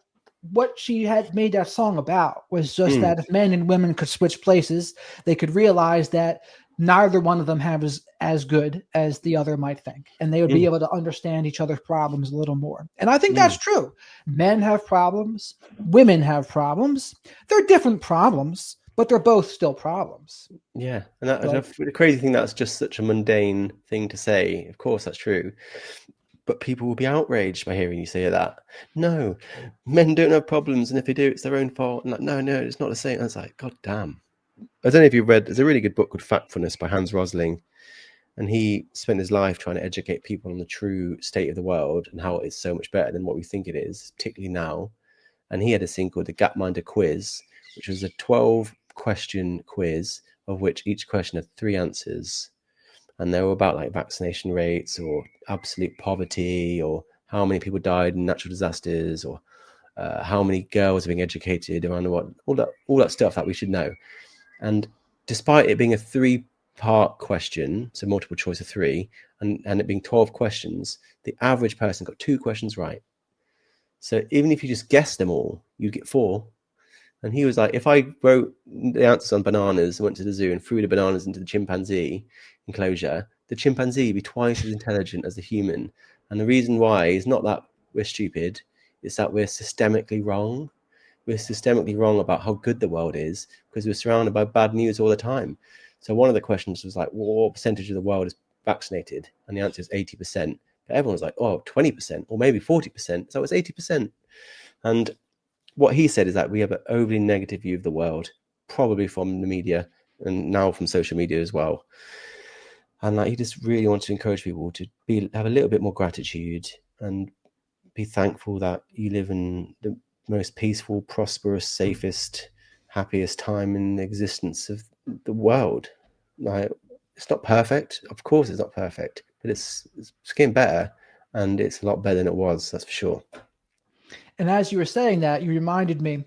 what she had made that song about was just Mm, that if men and women could switch places, they could realize that neither one of them have as good as the other might think, and they would be mm, able to understand each other's problems a little more. And I think that's mm. true. Men have problems, women have problems. They're different problems, but they're both still problems. Yeah. Right? The crazy thing, that's just such a mundane thing to say. Of course, that's true. But people will be outraged by hearing you say that. No, men don't have problems, and if they do, it's their own fault. And like, no, it's not the same. And it's like, God damn. I don't know if you've read, there's a really good book called Factfulness by Hans Rosling. And he spent his life trying to educate people on the true state of the world and how it's so much better than what we think it is, particularly now. And he had this thing called the Gapminder Quiz, which was a 12-question quiz, of which each question had 3 answers. And they were about like vaccination rates or absolute poverty or how many people died in natural disasters or how many girls are being educated around the world, all that stuff that we should know. And despite it being a 3-part question, so multiple choice of 3, and it being 12 questions, the average person got 2 questions right. So even if you just guessed them all, you'd get 4. And he was like, if I wrote the answers on bananas and went to the zoo and threw the bananas into the chimpanzee enclosure, the chimpanzee would be twice as intelligent as the human. And the reason why is not that we're stupid, it's that we're systemically wrong. We're systemically wrong about how good the world is because we're surrounded by bad news all the time. So one of the questions was like, well, what percentage of the world is vaccinated? And the answer is 80%. But everyone's like, oh, 20% or maybe 40%. So it's 80%. And what he said is that we have an overly negative view of the world, probably from the media and now from social media as well. And like he just really wanted to encourage people to have a little bit more gratitude and be thankful that you live in the most peaceful, prosperous, safest, happiest time in the existence of the world. Like, it's not perfect. Of course, it's not perfect, but it's getting better, and it's a lot better than it was. That's for sure. And as you were saying that, you reminded me,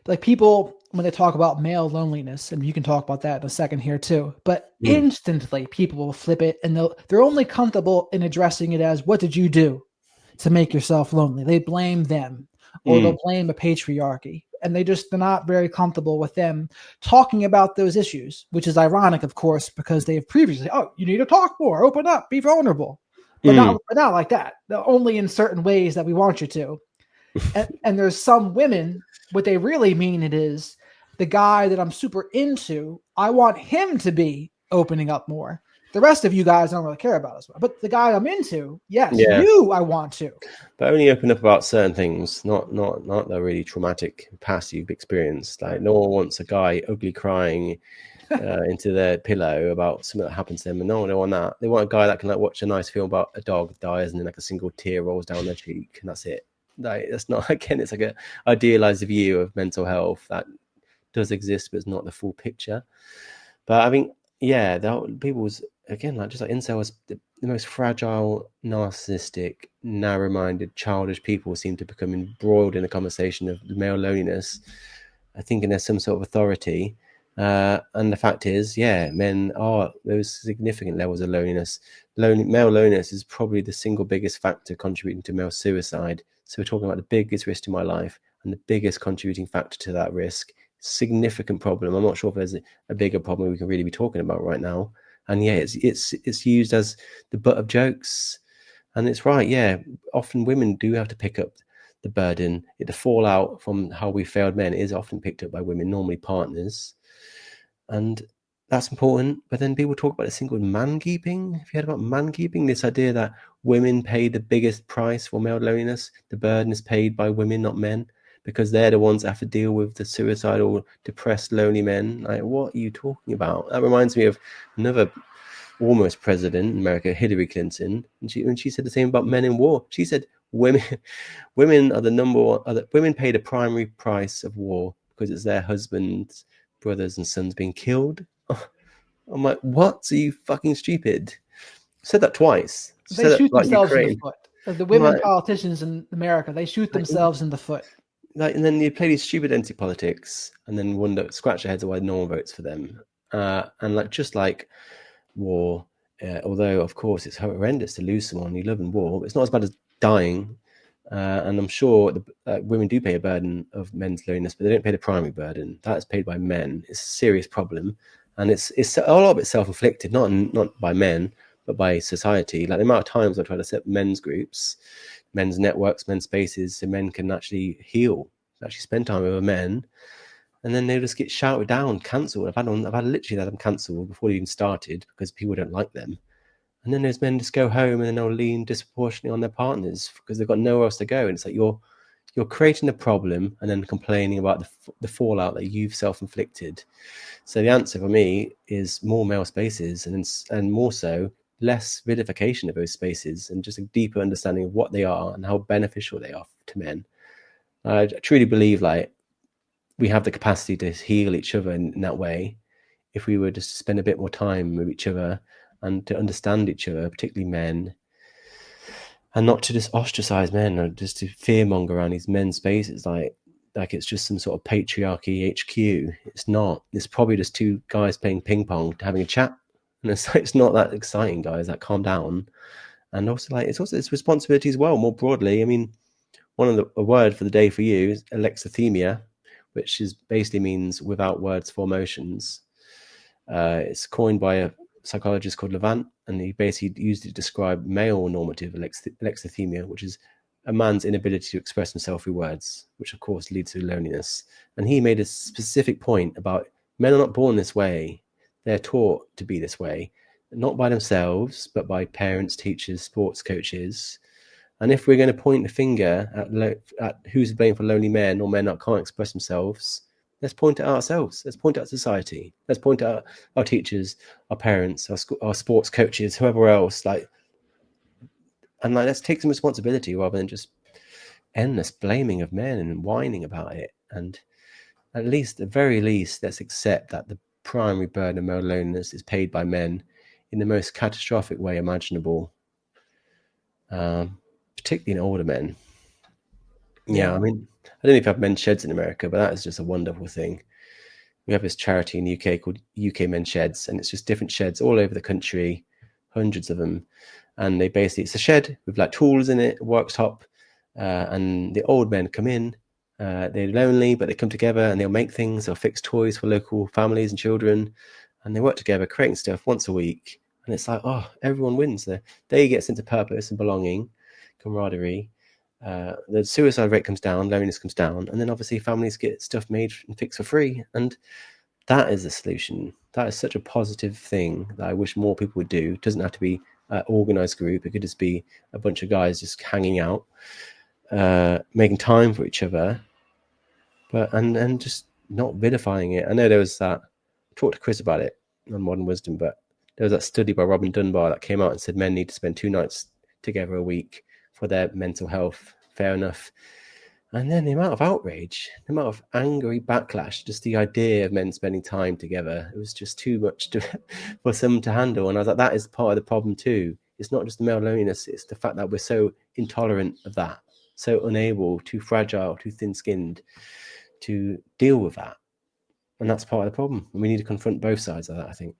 like people when they talk about male loneliness, and you can talk about that in a second here too. But Mm, instantly, people will flip it, and they're only comfortable in addressing it as, "What did you do to make yourself lonely?" They blame them, or mm, they'll blame a patriarchy, and they're not very comfortable with them talking about those issues, which is ironic, of course, because they have previously, "Oh, you need to talk more, open up, be vulnerable," mm, but not like that. Only in certain ways that we want you to. And there's some women, what they really mean it is the guy that I'm super into, I want him to be opening up more. The rest of you guys I don't really care about as well. But the guy I'm into, yes, Yeah, you I want to. but only open up about certain things, not the really traumatic past you've experienced. Like no one wants a guy ugly crying into their pillow about something that happens to them, and no one don't want that. They want a guy that can like watch a nice film about a dog dies and then like a single tear rolls down their cheek, and that's it. Like that's not again, it's like a idealized view of mental health that does exist, but it's not the full picture. But I think, yeah, people's again, like just like incels, the most fragile, narcissistic, narrow-minded, childish people seem to become embroiled in a conversation of male loneliness, thinking there's some sort of authority. And the fact is, yeah, men are those significant levels of loneliness. Male loneliness is probably the single biggest factor contributing to male suicide. So we're talking about the biggest risk to my life and the biggest contributing factor to that risk. Significant problem. I'm not sure if there's a bigger problem we can really be talking about right now. And yeah, it's used as the butt of jokes. And it's right, yeah. Often women do have to pick up the burden. The fallout from how we failed men is often picked up by women, normally partners. And that's important. But then people talk about this thing called man keeping. Have you heard about man keeping? This idea that women pay the biggest price for male loneliness. The burden is paid by women, not men, because they're the ones that have to deal with the suicidal, depressed, lonely men. Like, what are you talking about? That reminds me of another almost president in America, Hillary Clinton, and she said the same about men in war. She said women women are the number one. Women pay the primary price of war because it's their husbands, brothers, and sons being killed. I'm like, what? Are you fucking stupid? Said that twice. They Said that shoot like themselves in the Ukraine. foot. The I'm women politicians in America, they shoot like, themselves in the foot. and then you play these stupid identity politics, and then wonder, scratch your heads why no one votes for them. And like just like war, although of course it's horrendous to lose someone you love in war, it's not as bad as dying. And I'm sure women do pay a burden of men's loneliness, but they don't pay the primary burden. That is paid by men. It's a serious problem, and it's a lot of it's self-inflicted, not by men, but by society. Like the amount of times I try to set men's groups, men's networks, men's spaces, so men can actually heal, actually spend time with men, and then they just get shouted down, cancelled. I've literally had them cancelled before they even started because people don't like them. And then those men just go home and then they'll lean disproportionately on their partners because they've got nowhere else to go. And it's like you're creating the problem and then complaining about the fallout that you've self-inflicted. So the answer for me is more male spaces and more so less vilification of those spaces and just a deeper understanding of what they are and how beneficial they are to men. I truly believe like we have the capacity to heal each other in that way if we were just to spend a bit more time with each other and to understand each other, particularly men, and not to just ostracize men or just to fearmonger around these men's spaces like it's just some sort of patriarchy HQ. It's not. It's probably just two guys playing ping pong, having a chat, and it's not that exciting, guys. Like, calm down. And also, like, it's responsibility as well. More broadly, I mean, a word for the day for you is alexithymia, which is basically means without words for emotions. It's coined by a psychologist called Levant, and he basically used it to describe male normative alexithymia, which is a man's inability to express himself through words, which of course leads to loneliness. And he made a specific point about men are not born this way; they're taught to be this way, not by themselves, but by parents, teachers, sports coaches. And if we're going to point the finger at who's to blame for lonely men or men that can't express themselves, let's point it out ourselves. Let's point out society. Let's point out our teachers, our parents, our sports coaches, whoever else. Let's take some responsibility rather than just endless blaming of men and whining about it. And at the very least, let's accept that the primary burden of male loneliness is paid by men in the most catastrophic way imaginable, particularly in older men. Yeah, I mean, I don't know if I've men's sheds in America, but that is just a wonderful thing. We have this charity in the UK called UK Men's Sheds, and it's just different sheds all over the country, hundreds of them. And it's a shed with like tools in it, worktop, and the old men come in. They're lonely, but they come together and they'll make things. They'll fix toys for local families and children, and they work together, creating stuff once a week. And it's like, oh, everyone wins. The day gets into purpose and belonging, camaraderie. The suicide rate comes down, loneliness comes down, and then obviously families get stuff made and fixed for free, and that is the solution. That is such a positive thing that I wish more people would do. It doesn't have to be an organized group. It could just be a bunch of guys just hanging out, making time for each other, but and just not vilifying it. I know there was that. I talked to Chris about it on Modern Wisdom, but there was that study by Robin Dunbar that came out and said men need to spend 2 nights together a week for their mental health. Fair enough. And then the amount of outrage, the amount of angry backlash, just the idea of men spending time together, it was just too much for some to handle. And I was like, that is part of the problem too. It's not just the male loneliness, it's the fact that we're so intolerant of that, so unable, too fragile, too thin-skinned to deal with that. And that's part of the problem. And we need to confront both sides of that, I think.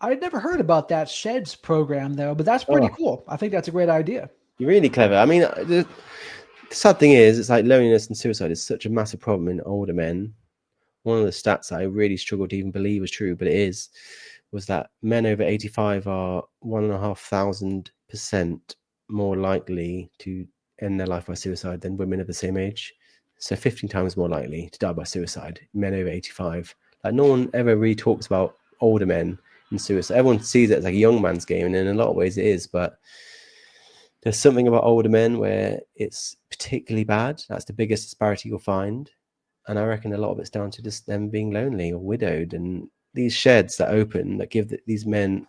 I'd never heard about that Sheds program, though, but that's pretty cool. I think that's a great idea. You're really clever. I mean, the sad thing is, it's like loneliness and suicide is such a massive problem in older men. One of the stats that I really struggled to even believe was true, but it is, was that men over 85 are 1,500% more likely to end their life by suicide than women of the same age. So 15 times more likely to die by suicide, men over 85. Like, no one ever really talks about older men and suicide. Everyone sees it as like a young man's game, and in a lot of ways it is, but there's something about older men where it's particularly bad. That's the biggest disparity you'll find. And I reckon a lot of it's down to just them being lonely or widowed. And these sheds that open, that give these men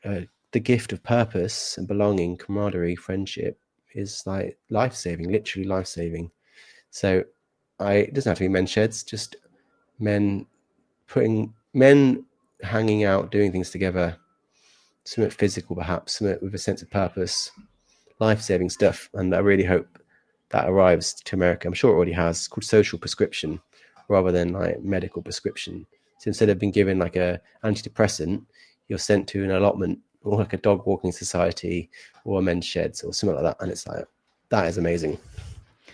the gift of purpose and belonging, camaraderie, friendship, is like life-saving, literally life-saving. So it doesn't have to be men's sheds, just men hanging out, doing things together, something physical perhaps, something with a sense of purpose, life-saving stuff. And I really hope that arrives to America. I'm sure it already has. It's called social prescription rather than like medical prescription. So instead of being given like a antidepressant, you're sent to an allotment or like a dog walking society or a men's sheds or something like that. And it's like, that is amazing.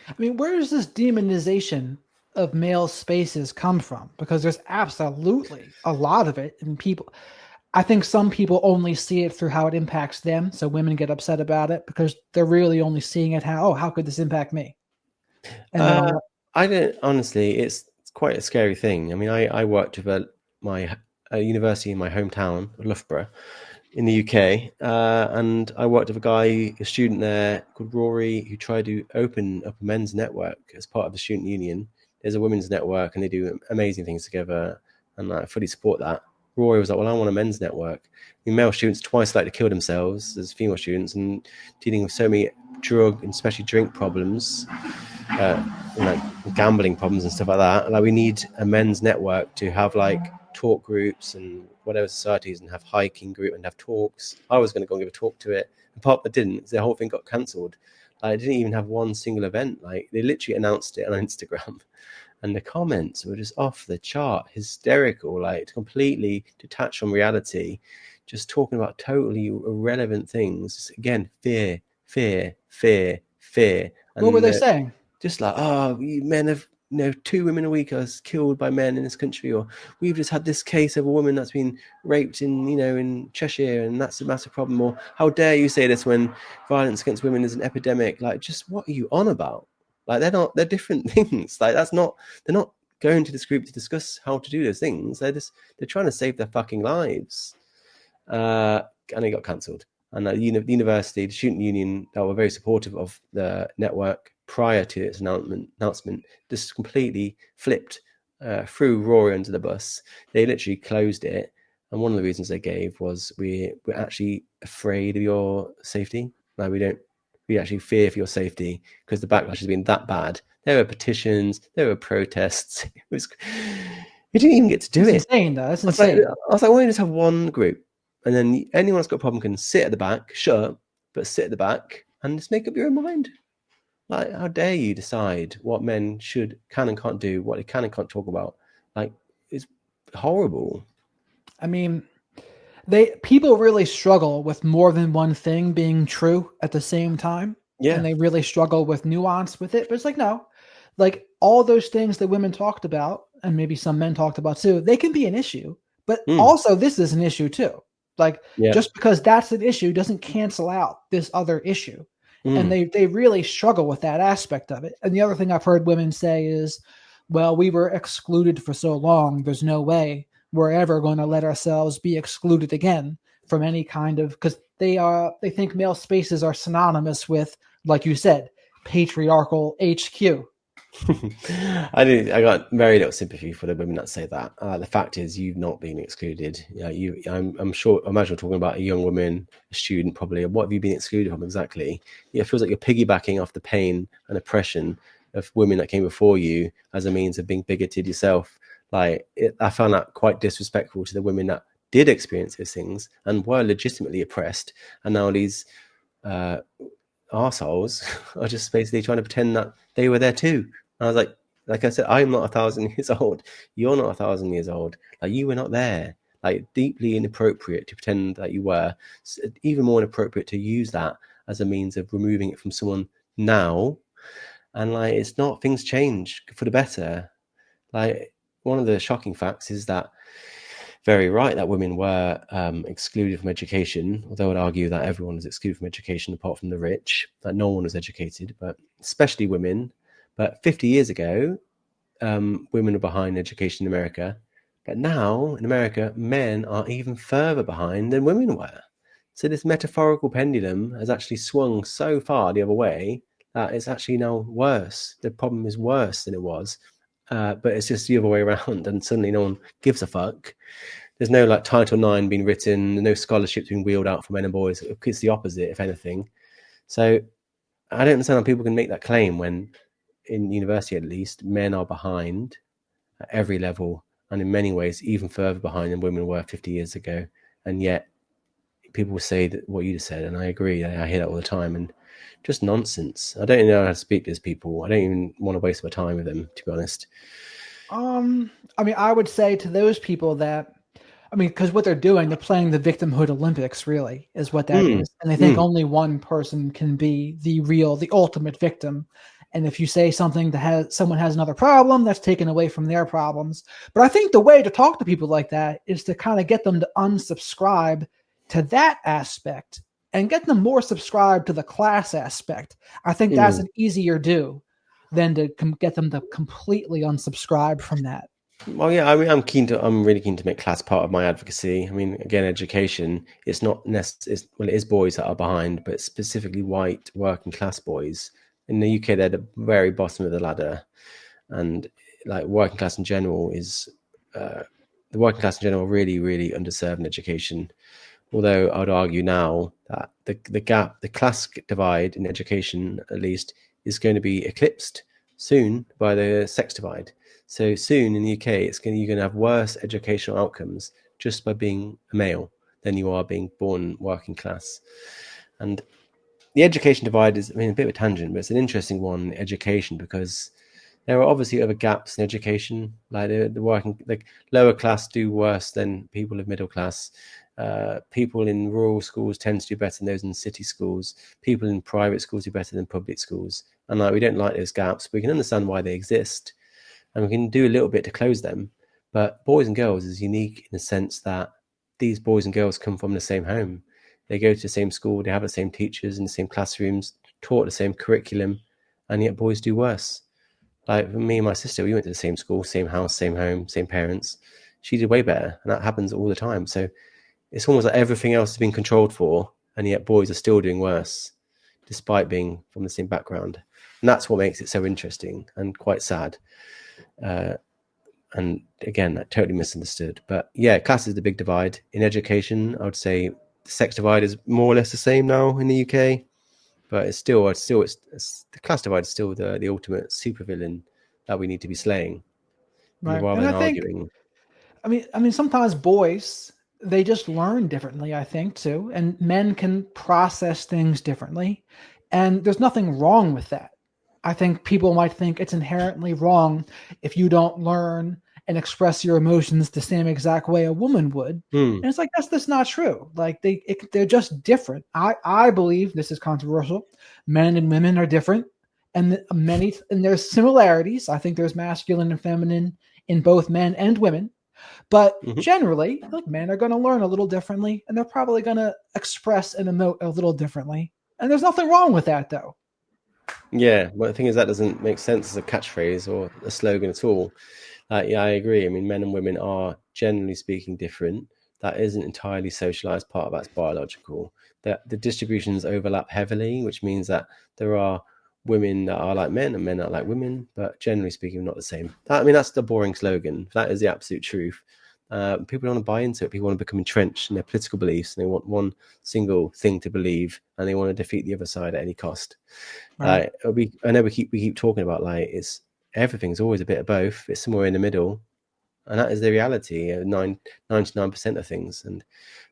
I mean, where does this demonization of male spaces come from? Because there's absolutely a lot of it, and people, I think some people only see it through how it impacts them. So women get upset about it because they're really only seeing it how could this impact me? And they don't. I don't, honestly, it's quite a scary thing. I mean, I worked with a university in my hometown, Loughborough, in the UK, and I worked with a student there called Rory, who tried to open up a men's network as part of the student union. There's a women's network, and they do amazing things together, and I fully support that. Rory was like, well, I want a men's network. I mean, male students twice like to kill themselves as female students, and dealing with so many drug and especially drink problems, like gambling problems and stuff like that. Like, we need a men's network to have like talk groups and whatever societies, and have hiking group and have talks. I was going to go and give a talk to it, but didn't. The whole thing got cancelled. I didn't even have one single event. Like, they literally announced it on Instagram, and the comments were just off the chart, hysterical, like completely detached from reality, just talking about totally irrelevant things. Just, again, fear. And What were they saying? Just like, men have, 2 women a week are killed by men in this country, or we've just had this case of a woman that's been raped in Cheshire, and that's a massive problem, or how dare you say this when violence against women is an epidemic. Like, just what are you on about? Like, they're different things. Like, they're not going to this group to discuss how to do those things. They're trying to save their fucking lives. And it got cancelled. And the university, the student union, that were very supportive of the network prior to its announcement, just completely flipped, threw Rory under the bus. They literally closed it. And one of the reasons they gave was, we're actually afraid of your safety. Like, we actually fear for your safety because the backlash has been that bad. There were petitions, there were protests. We didn't even get to do it. It's insane, though. That's insane. I was like, why don't you just have one group? And then anyone that's got a problem can sit at the back, shut up, but sit at the back and just make up your own mind. Like, how dare you decide what men can and can't do, what they can and can't talk about? Like, it's horrible. I mean, people really struggle with more than one thing being true at the same time. Yeah. And they really struggle with nuance with it. But it's like, no, like all those things that women talked about, and maybe some men talked about too, they can be an issue. But also, this is an issue too. Like, just because that's an issue doesn't cancel out this other issue. And they really struggle with that aspect of it. And the other thing I've heard women say is, well, we were excluded for so long, there's no way we're ever going to let ourselves be excluded again from any kind of, because they think male spaces are synonymous with, like you said, patriarchal HQ. I got very little sympathy for the women that say that. The fact is, you've not been excluded. I'm sure. Imagine talking about a young woman, a student, probably. What have you been excluded from exactly? Yeah, it feels like you're piggybacking off the pain and oppression of women that came before you as a means of being bigoted yourself. I found that quite disrespectful to the women that did experience those things and were legitimately oppressed, and now these uh, arseholes are just basically trying to pretend that they were there too. And I was like I said, I'm not 1,000 years old. You're not 1,000 years old. Like, you were not there. Like, deeply inappropriate to pretend that you were. Even more inappropriate to use that as a means of removing it from someone now. And like, it's not, things change for the better. Like, one of the shocking facts is that, very right, that women were excluded from education, although I would argue that everyone was excluded from education apart from the rich, that no one was educated, but especially women. But 50 years ago, women were behind education in America. But now, in America, men are even further behind than women were. So this metaphorical pendulum has actually swung so far the other way that it's actually now worse. The problem is worse than it was. But it's just the other way around, and suddenly no one gives a fuck. There's no like Title IX being written, no scholarships being wheeled out for men and boys. It's the opposite, if anything. So I don't understand how people can make that claim when, in university at least, men are behind at every level, and in many ways even further behind than women were 50 years ago. And yet people say that what you just said, and I agree. I hear that all the time, and just nonsense. I don't even know how to speak to these people. I don't even want to waste my time with them, to be honest. I mean, I would say to those people that, I mean, because what they're doing, they're playing the victimhood Olympics, really, is what that Mm, is. And they think mm, only one person can be the ultimate victim. And if you say something that has someone has another problem, that's taken away from their problems. But I think the way to talk to people like that is to kind of get them to unsubscribe to that aspect and get them more subscribed to the class aspect. I think that's mm. an easier do than to get them to completely unsubscribe from that. Well, yeah, I mean, I'm really keen to make class part of my advocacy. I mean, again, education, it's not necessarily, well, it is boys that are behind, but specifically white working class boys. In the UK, they're the very bottom of the ladder. And like working class in general is, the working class in general really, really underserved in education. Although I would argue now that the gap, the class divide in education, at least, is going to be eclipsed soon by the sex divide. So soon in the UK, you're going to have worse educational outcomes just by being a male than you are being born working class. And the education divide is, I mean, a bit of a tangent, but it's an interesting one, education, because there are obviously other gaps in education. Like the working, like lower class do worse than people of middle class. People in rural schools tend to do better than those in city schools. People in private schools do better than public schools. And like, we don't like those gaps, but we can understand why they exist, and we can do a little bit to close them. But boys and girls is unique in the sense that these boys and girls come from the same home. They go to the same school, they have the same teachers in the same classrooms, taught the same curriculum, and yet boys do worse. Like me and my sister, we went to the same school, same house, same home, same parents. She did way better, and that happens all the time. So it's almost like everything else has been controlled for, and yet boys are still doing worse, despite being from the same background. And that's what makes it so interesting and quite sad. And again, that totally misunderstood. But yeah, class is the big divide in education. I would say the sex divide is more or less the same now in the UK, but it's the class divide is still the ultimate supervillain that we need to be slaying Right. rather And than I think, arguing. I mean, sometimes boys, they just learn differently, I think, too. And men can process things differently. And there's nothing wrong with that. I think people might think it's inherently wrong if you don't learn and express your emotions the same exact way a woman would. Hmm. And it's like, that's just not true. Like they're just different. I believe this is controversial. Men and women are different, and there's similarities. I think there's masculine and feminine in both men and women, but Mm-hmm. generally, like, men are going to learn a little differently, and they're probably going to express and emote a little differently. And there's nothing wrong with that, though. Yeah, but the thing is that doesn't make sense as a catchphrase or a slogan at all. Yeah, I agree. I mean, men and women are generally speaking, different. That isn't entirely socialized part of that's biological. The distributions overlap heavily, which means that there are women that are like men and men that are like women, but generally speaking, not the same. I mean, that's the boring slogan. That is the absolute truth. People don't want to buy into it. People want to become entrenched in their political beliefs, and they want one single thing to believe, and they want to defeat the other side at any cost. Right. I know we keep talking about like it's everything's always a bit of both. It's somewhere in the middle, and that is the reality. 99% of things, and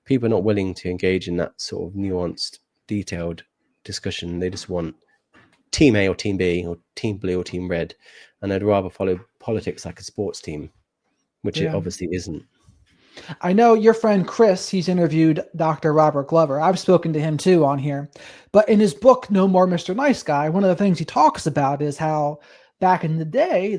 people are not willing to engage in that sort of nuanced, detailed discussion. They just want team A or team B or team blue or team red, and they'd rather follow politics like a sports team, which it Yeah. obviously isn't. I know your friend Chris, he's interviewed Dr. Robert Glover. I've spoken to him too on here. But in his book, No More Mr. Nice Guy, one of the things he talks about is how back in the day,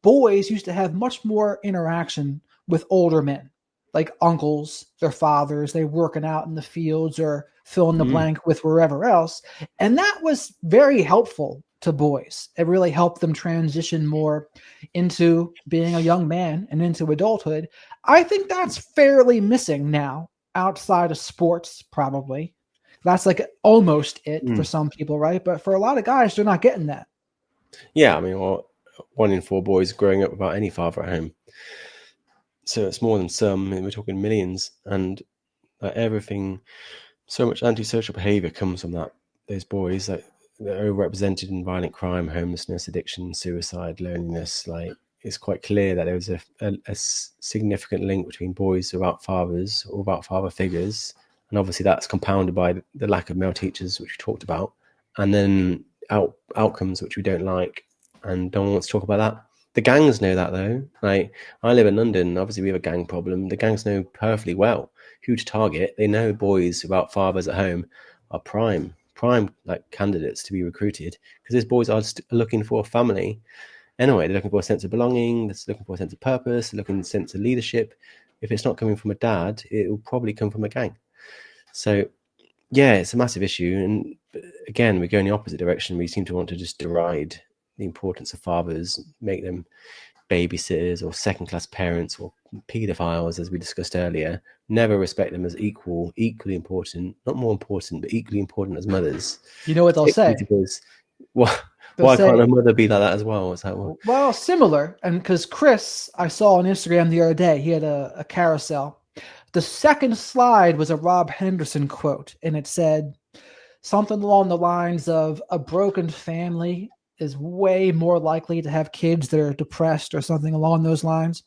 boys used to have much more interaction with older men, like uncles, their fathers, they working out in the fields or fill in the Mm. blank with wherever else. And that was very helpful to boys. It really helped them transition more into being a young man and into adulthood. I think that's fairly missing now outside of sports, probably. That's like almost it for Mm. some people, right? But for a lot of guys, they're not getting that. Yeah, I mean, well, 1 in 4 boys growing up without any father at home, so it's more than some. I mean, we're talking millions, and everything. So much antisocial behaviour comes from that. Those boys that they're overrepresented in violent crime, homelessness, addiction, suicide, loneliness. Like it's quite clear that there was a significant link between boys without fathers or without father figures, and obviously that's compounded by the lack of male teachers, which we talked about, and then outcomes which we don't like, and no one wants to talk about that. The gangs know that though. Like I live in London, obviously we have a gang problem. The gangs know perfectly well who to target. They know boys without fathers at home are prime like candidates to be recruited because those boys are just looking for a family. Anyway, they're looking for a sense of belonging. They're looking for a sense of purpose. They're looking for a sense of leadership. If it's not coming from a dad, it will probably come from a gang. So yeah, it's a massive issue. And again, we go in the opposite direction. We seem to want to just deride the importance of fathers, make them babysitters or second-class parents or paedophiles, as we discussed earlier. Never respect them as equally important, not more important, but equally important as mothers. You know what they'll Particularly say? because They'll why can't say, a mother be like that as well? It's like, well, well, similar. And because Chris, I saw on Instagram the other day, he had a carousel. The second slide was a Rob Henderson quote, and it said something along the lines of a broken family is way more likely to have kids that are depressed or something along those lines.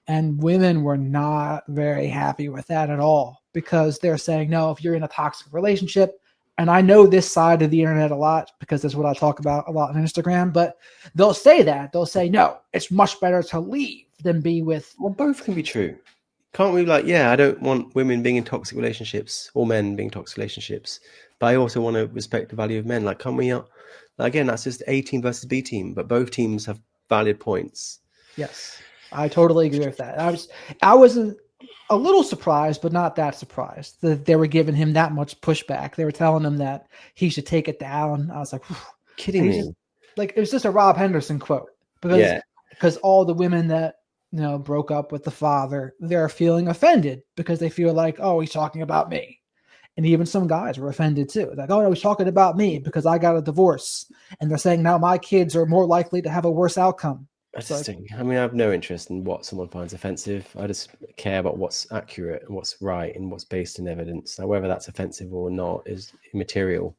And women were not very happy with that at all because they're saying, no, if you're in a toxic relationship, and I know this side of the internet a lot because that's what I talk about a lot on Instagram, but they'll say that. They'll say, no, it's much better to leave than be with. well, both can be true. Can't we like, yeah, I don't want women being in toxic relationships or men being in toxic relationships, but I also want to respect the value of men. Like, can't we not? Again, that's just A team versus B team, but both teams have valid points. Yes, I totally agree with that. I was a little surprised, but not that surprised that they were giving him that much pushback. They were telling him that he should take it down. I was like, whew. Kidding And he's me? just like, it was just a Rob Henderson quote because Yeah, all the women that broke up with the father, they're feeling offended because they feel like, oh, he's talking about me. And even some guys were offended too. Like, oh no, he's talking about me because I got a divorce. And they're saying now my kids are more likely to have a worse outcome. I It's just like, think, I mean, I have no interest in what someone finds offensive. I just care about what's accurate and what's right and what's based in evidence. Now, whether that's offensive or not is immaterial.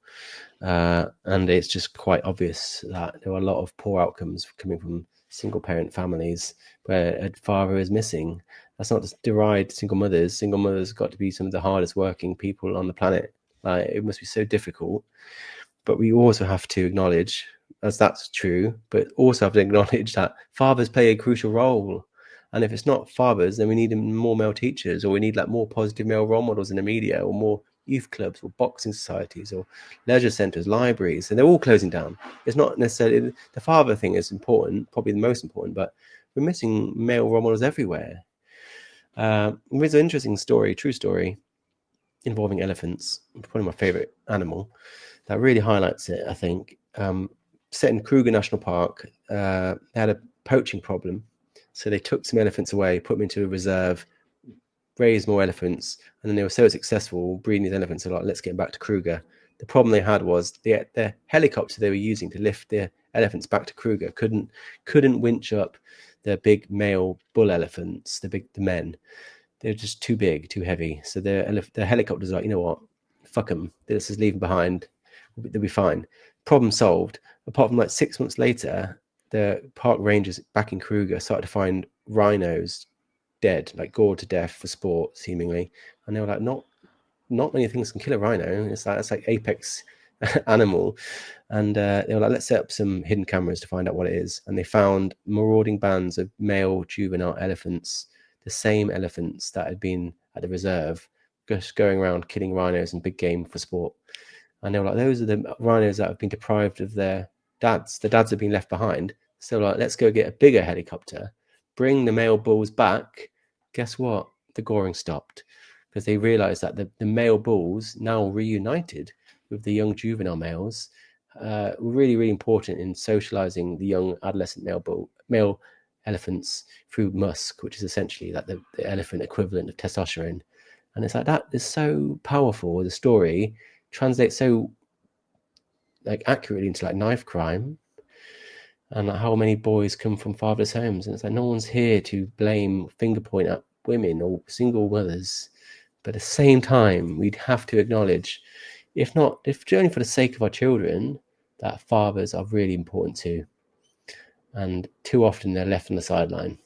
And it's just quite obvious that there are a lot of poor outcomes coming from single parent families where a father is missing. That's not to deride single mothers. Single mothers got to be some of the hardest working people on the planet. Like, it must be so difficult. But we also have to acknowledge, as that's true, but also have to acknowledge that fathers play a crucial role. And if it's not fathers, then we need more male teachers, or we need like more positive male role models in the media, or more youth clubs, or boxing societies, or leisure centres, libraries, and they're all closing down. It's not necessarily the father thing is important, probably the most important, but we're missing male role models everywhere. There's an interesting story, true story, involving elephants, probably my favourite animal, that really highlights it, I think. Set in Kruger National Park, they had a poaching problem. So they took some elephants away, put them into a reserve, raised more elephants, and then they were so successful breeding these elephants. They're like, let's get back to Kruger. The problem they had was the helicopter they were using to lift the elephants back to Kruger couldn't winch up the big male bull elephants, the men. They're just too big, too heavy. So the helicopters are like, you know what, fuck them. This is leaving behind. They'll be fine. Problem solved. Apart from like 6 months later, the park rangers back in Kruger started to find rhinos dead, like gored to death for sport, seemingly. And they were like, not many things can kill a rhino. It's like apex animal. And they were like, let's set up some hidden cameras to find out what it is. And they found marauding bands of male juvenile elephants, the same elephants that had been at the reserve, just going around killing rhinos and big game for sport. And they were like, those are the rhinos that have been deprived of their dads. The dads have been left behind. So like, let's go get a bigger helicopter, bring the male bulls back. Guess what? The goring stopped, because they realized that the male bulls, now reunited with the young juvenile males, were really, really important in socializing the young adolescent male elephants through musk, which is essentially like the elephant equivalent of testosterone. And it's like, that is so powerful. The story translates so like accurately into like knife crime, and like how many boys come from fatherless homes. And it's like, no one's here to blame, finger point at women or single mothers. But at the same time, we'd have to acknowledge, if only for the sake of our children, that fathers are really important too. And too often they're left on the sideline.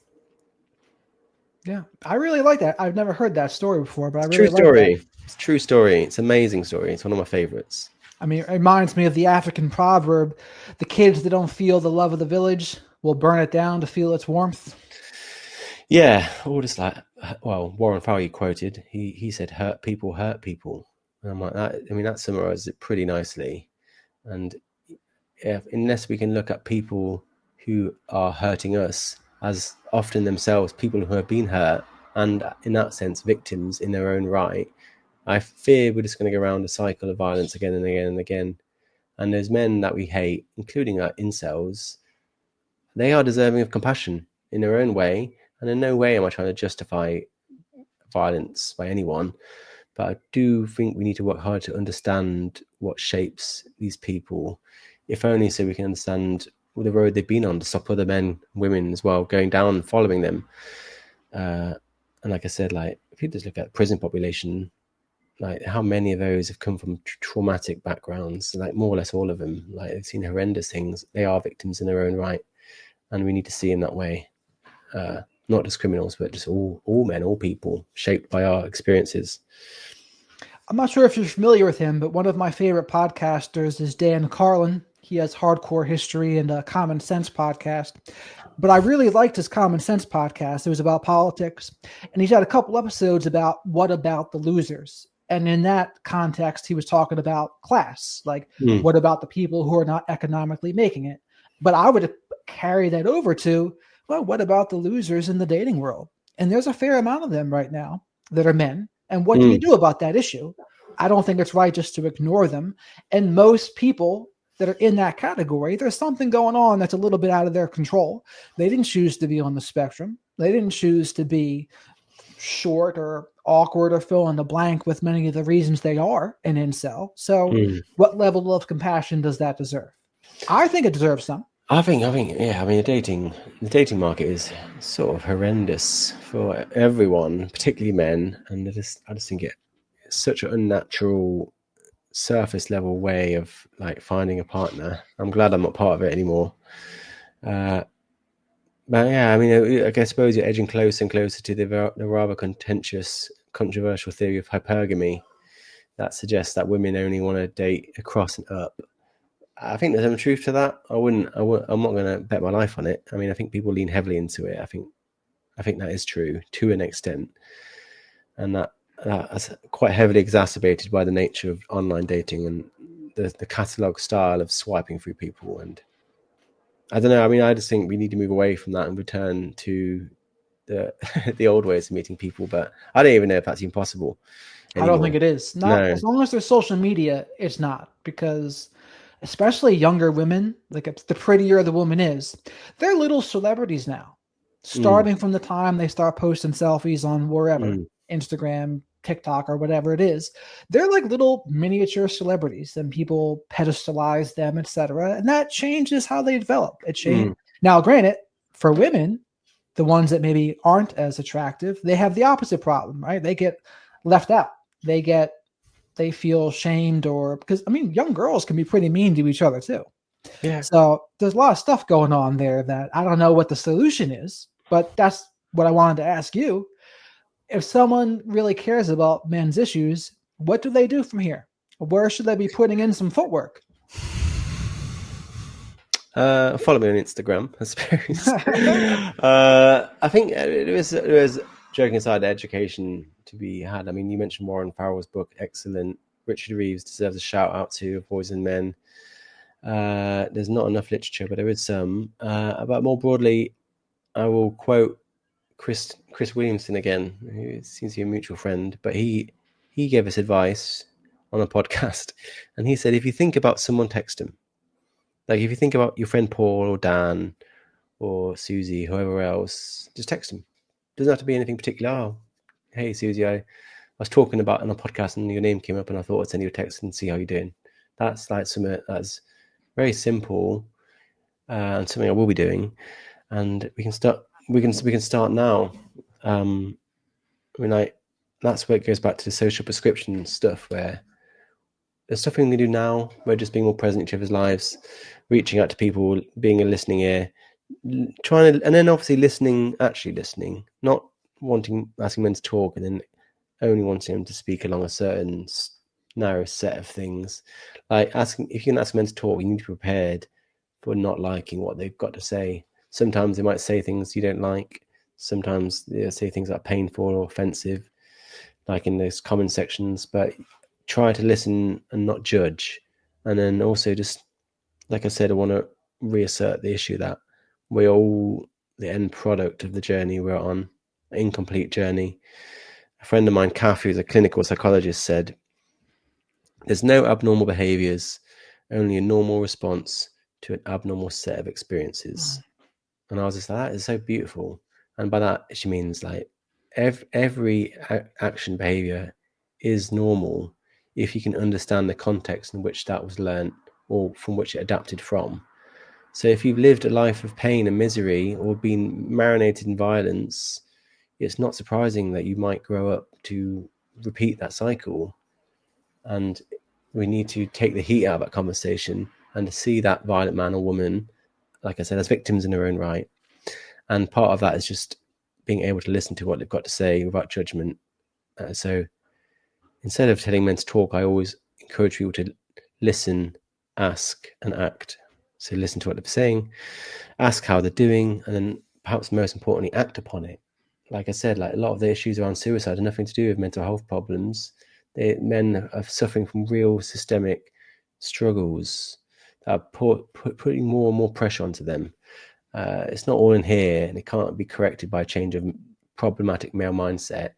Yeah, I really like that. I've never heard that story before, but I really True like story. that. It's a true story. It's an amazing story. It's one of my favorites. I mean, it reminds me of the African proverb, the kids that don't feel the love of the village will burn it down to feel its warmth. Yeah, or just like, well, Warren Farrell quoted, he said, hurt people hurt people. And I'm like, that summarizes it pretty nicely. And unless we can look at people who are hurting us as often themselves people who have been hurt, and in that sense victims in their own right, I fear we're just going to go around a cycle of violence again and again and again. And those men that we hate, including our incels, they are deserving of compassion in their own way. And in no way am I trying to justify violence by anyone, but I do think we need to work hard to understand what shapes these people, if only so we can understand the road they've been on, to stop other men, women as well, going down and following them. And like I said, like if you just look at prison population, like how many of those have come from traumatic backgrounds, like more or less all of them, like they've seen horrendous things. They are victims in their own right, and we need to see in that way, not just criminals, but just all men, all people shaped by our experiences. I'm not sure if you're familiar with him, but one of my favorite podcasters is Dan Carlin. He has Hardcore History and a Common Sense podcast. But I really liked his Common Sense podcast. It was about politics. And he's had a couple episodes about what about the losers. And in that context, he was talking about class. Like, what about the people who are not economically making it? But I would carry that over to, well, what about the losers in the dating world? And there's a fair amount of them right now that are men. And what do you do about that issue? I don't think it's right just to ignore them. And most people that are in that category, there's something going on that's a little bit out of their control. They didn't choose to be on the spectrum. They didn't choose to be short or awkward or fill in the blank with many of the reasons they are an incel. So what level of compassion does that deserve? I think it deserves some. I think, yeah. I mean, the dating market is sort of horrendous for everyone, particularly men, and I just think it's such an unnatural, surface level way of like finding a partner. I'm glad I'm not part of it anymore. But yeah, I mean, I suppose you're edging closer and closer to the rather contentious, controversial theory of hypergamy that suggests that women only want to date across and up. I think there's some truth to that. I'm not going to bet my life on it. I mean, I think people lean heavily into it. I think that is true to an extent, and that's quite heavily exacerbated by the nature of online dating and the catalog style of swiping through people. And I don't know. I mean, I just think we need to move away from that and return to the old ways of meeting people. But I don't even know if that's even possible anymore. I don't think it is. Not as long as there's social media, it's not, because especially younger women, like the prettier the woman is, they're little celebrities now, starting from the time they start posting selfies on wherever. Instagram, TikTok, or whatever it is, they're like little miniature celebrities, and people pedestalize them, etc. And that changes how they develop. It change Now, granted, for women, the ones that maybe aren't as attractive, they have the opposite problem, right? They get left out. They feel shamed, or because I mean, young girls can be pretty mean to each other too. Yeah. So there's a lot of stuff going on there that I don't know what the solution is, but that's what I wanted to ask you. If someone really cares about men's issues, what do they do from here? Where should they be putting in some footwork? Follow me on Instagram, I suppose. I think it was joking aside, education to be had. I mean, you mentioned Warren Farrell's book, excellent. Richard Reeves deserves a shout out to Boys and Men. There's not enough literature, but there is some. But more broadly, I will quote Chris Williamson again, who seems to be a mutual friend, but he gave us advice on a podcast, and he said, if you think about someone, text him. Like if you think about your friend Paul or Dan or Susie, whoever else, just text them. Doesn't have to be anything particular. Oh, hey Susie, I was talking about on a podcast and your name came up and I thought I'd send you a text and see how you're doing. That's like something that's very simple and something I will be doing. And we can start. We can start now. I mean, like that's where it goes back to the social prescription stuff, where there's stuff we can do now. We're just being more present in each other's lives, reaching out to people, being a listening ear, trying to, and then obviously actually listening, not asking men to talk and then only wanting them to speak along a certain narrow set of things. Like if you can ask men to talk, you need to be prepared for not liking what they've got to say. Sometimes they might say things you don't like. Sometimes they'll say things that are painful or offensive, like in those comment sections, but try to listen and not judge. And then also just, like I said, I want to reassert the issue that we're all the end product of the journey we're on, an incomplete journey. A friend of mine, Kath, who's a clinical psychologist, said, there's no abnormal behaviors, only a normal response to an abnormal set of experiences. And I was just like, that is so beautiful. And by that, she means like every action behavior is normal if you can understand the context in which that was learned or from which it adapted from. So if you've lived a life of pain and misery or been marinated in violence, it's not surprising that you might grow up to repeat that cycle. And we need to take the heat out of that conversation and to see that violent man or woman, like I said, as victims in their own right. And part of that is just being able to listen to what they've got to say without judgment. So instead of telling men to talk, I always encourage people to listen, ask, and act. So listen to what they're saying, ask how they're doing, and then perhaps most importantly, act upon it. Like I said, like a lot of the issues around suicide are nothing to do with mental health problems. Men are suffering from real systemic struggles that are putting more and more pressure onto them. It's not all in here, and it can't be corrected by a change of problematic male mindset.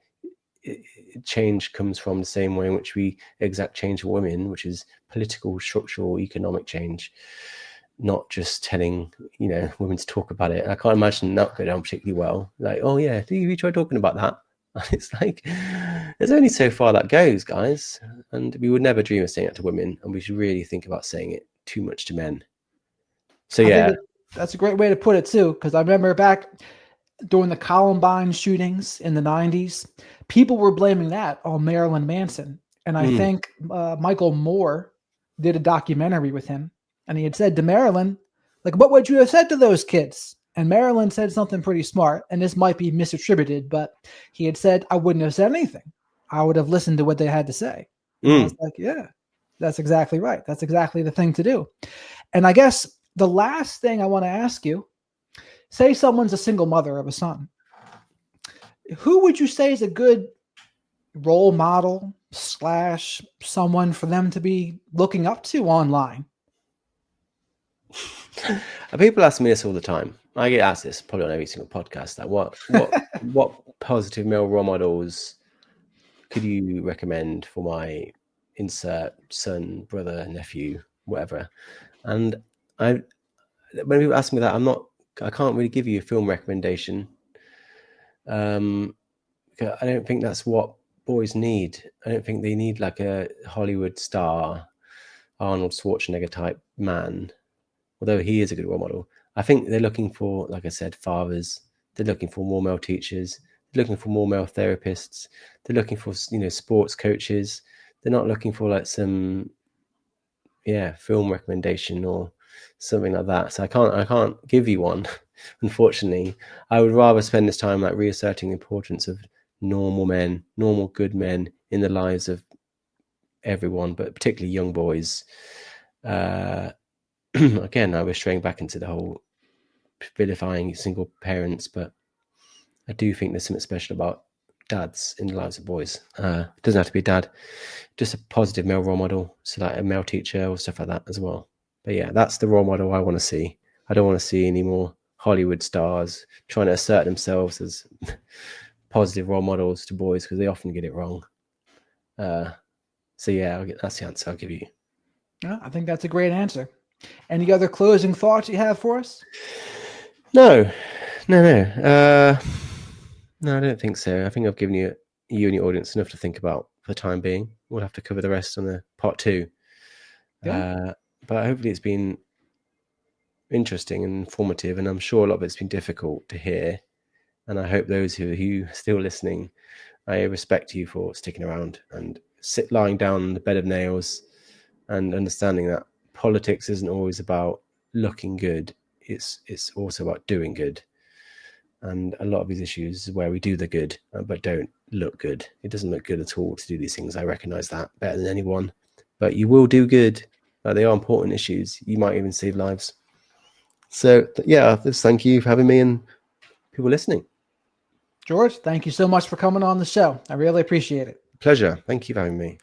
Change comes from the same way in which we exact change for women, which is political, structural, economic change, not just telling women to talk about it. I can't imagine that go down particularly well. Like, oh yeah, do you try talking about that? And it's like there's only so far that goes, guys, and we would never dream of saying it to women, and we should really think about saying it too much to men. So yeah, I think that's a great way to put it too, because I remember back during the Columbine shootings in the 90s, people were blaming that on Marilyn Manson. And I think Michael Moore did a documentary with him, and he had said to Marilyn, like, what would you have said to those kids? And Marilyn said something pretty smart, and this might be misattributed, but he had said, I wouldn't have said anything. I would have listened to what they had to say. And I was like, yeah, that's exactly right. That's exactly the thing to do. And I guess the last thing I want to ask you, say someone's a single mother of a son. Who would you say is a good role model / someone for them to be looking up to online? People ask me this all the time. I get asked this probably on every single podcast. Like, what positive male role models could you recommend for my insert son, brother, nephew, whatever? And when people ask me that, I can't really give you a film recommendation, because I don't think that's what boys need. I don't think they need like a Hollywood star, Arnold Schwarzenegger type man, although he is a good role model. I think they're looking for, like I said, fathers. They're looking for more male teachers. They're looking for more male therapists. They're looking for, sports coaches. They're not looking for like some, film recommendation or something like that. So I can't give you one, unfortunately. I would rather spend this time like reasserting the importance of normal men, normal good men in the lives of everyone, but particularly young boys. Again, I was straying back into the whole vilifying single parents, but I do think there's something special about dads in the lives of boys. It doesn't have to be a dad, just a positive male role model, so like a male teacher or stuff like that as well. But yeah, that's the role model I want to see. I don't want to see any more Hollywood stars trying to assert themselves as positive role models to boys because they often get it wrong. So yeah, that's the answer I'll give you. I think that's a great answer. Any other closing thoughts you have for us? No, no. No, I don't think so. I think I've given you and your audience enough to think about for the time being. We'll have to cover the rest on the part 2. Yeah. But hopefully it's been interesting and informative, and I'm sure a lot of it's been difficult to hear. And I hope those who are still listening, I respect you for sticking around and lying down on the bed of nails and understanding that politics isn't always about looking good. It's also about doing good. And a lot of these issues is where we do the good, but don't look good. It doesn't look good at all to do these things. I recognize that better than anyone. But you will do good. They are important issues. You might even save lives. So, yeah, just thank you for having me and people listening. George, thank you so much for coming on the show. I really appreciate it. Pleasure. Thank you for having me.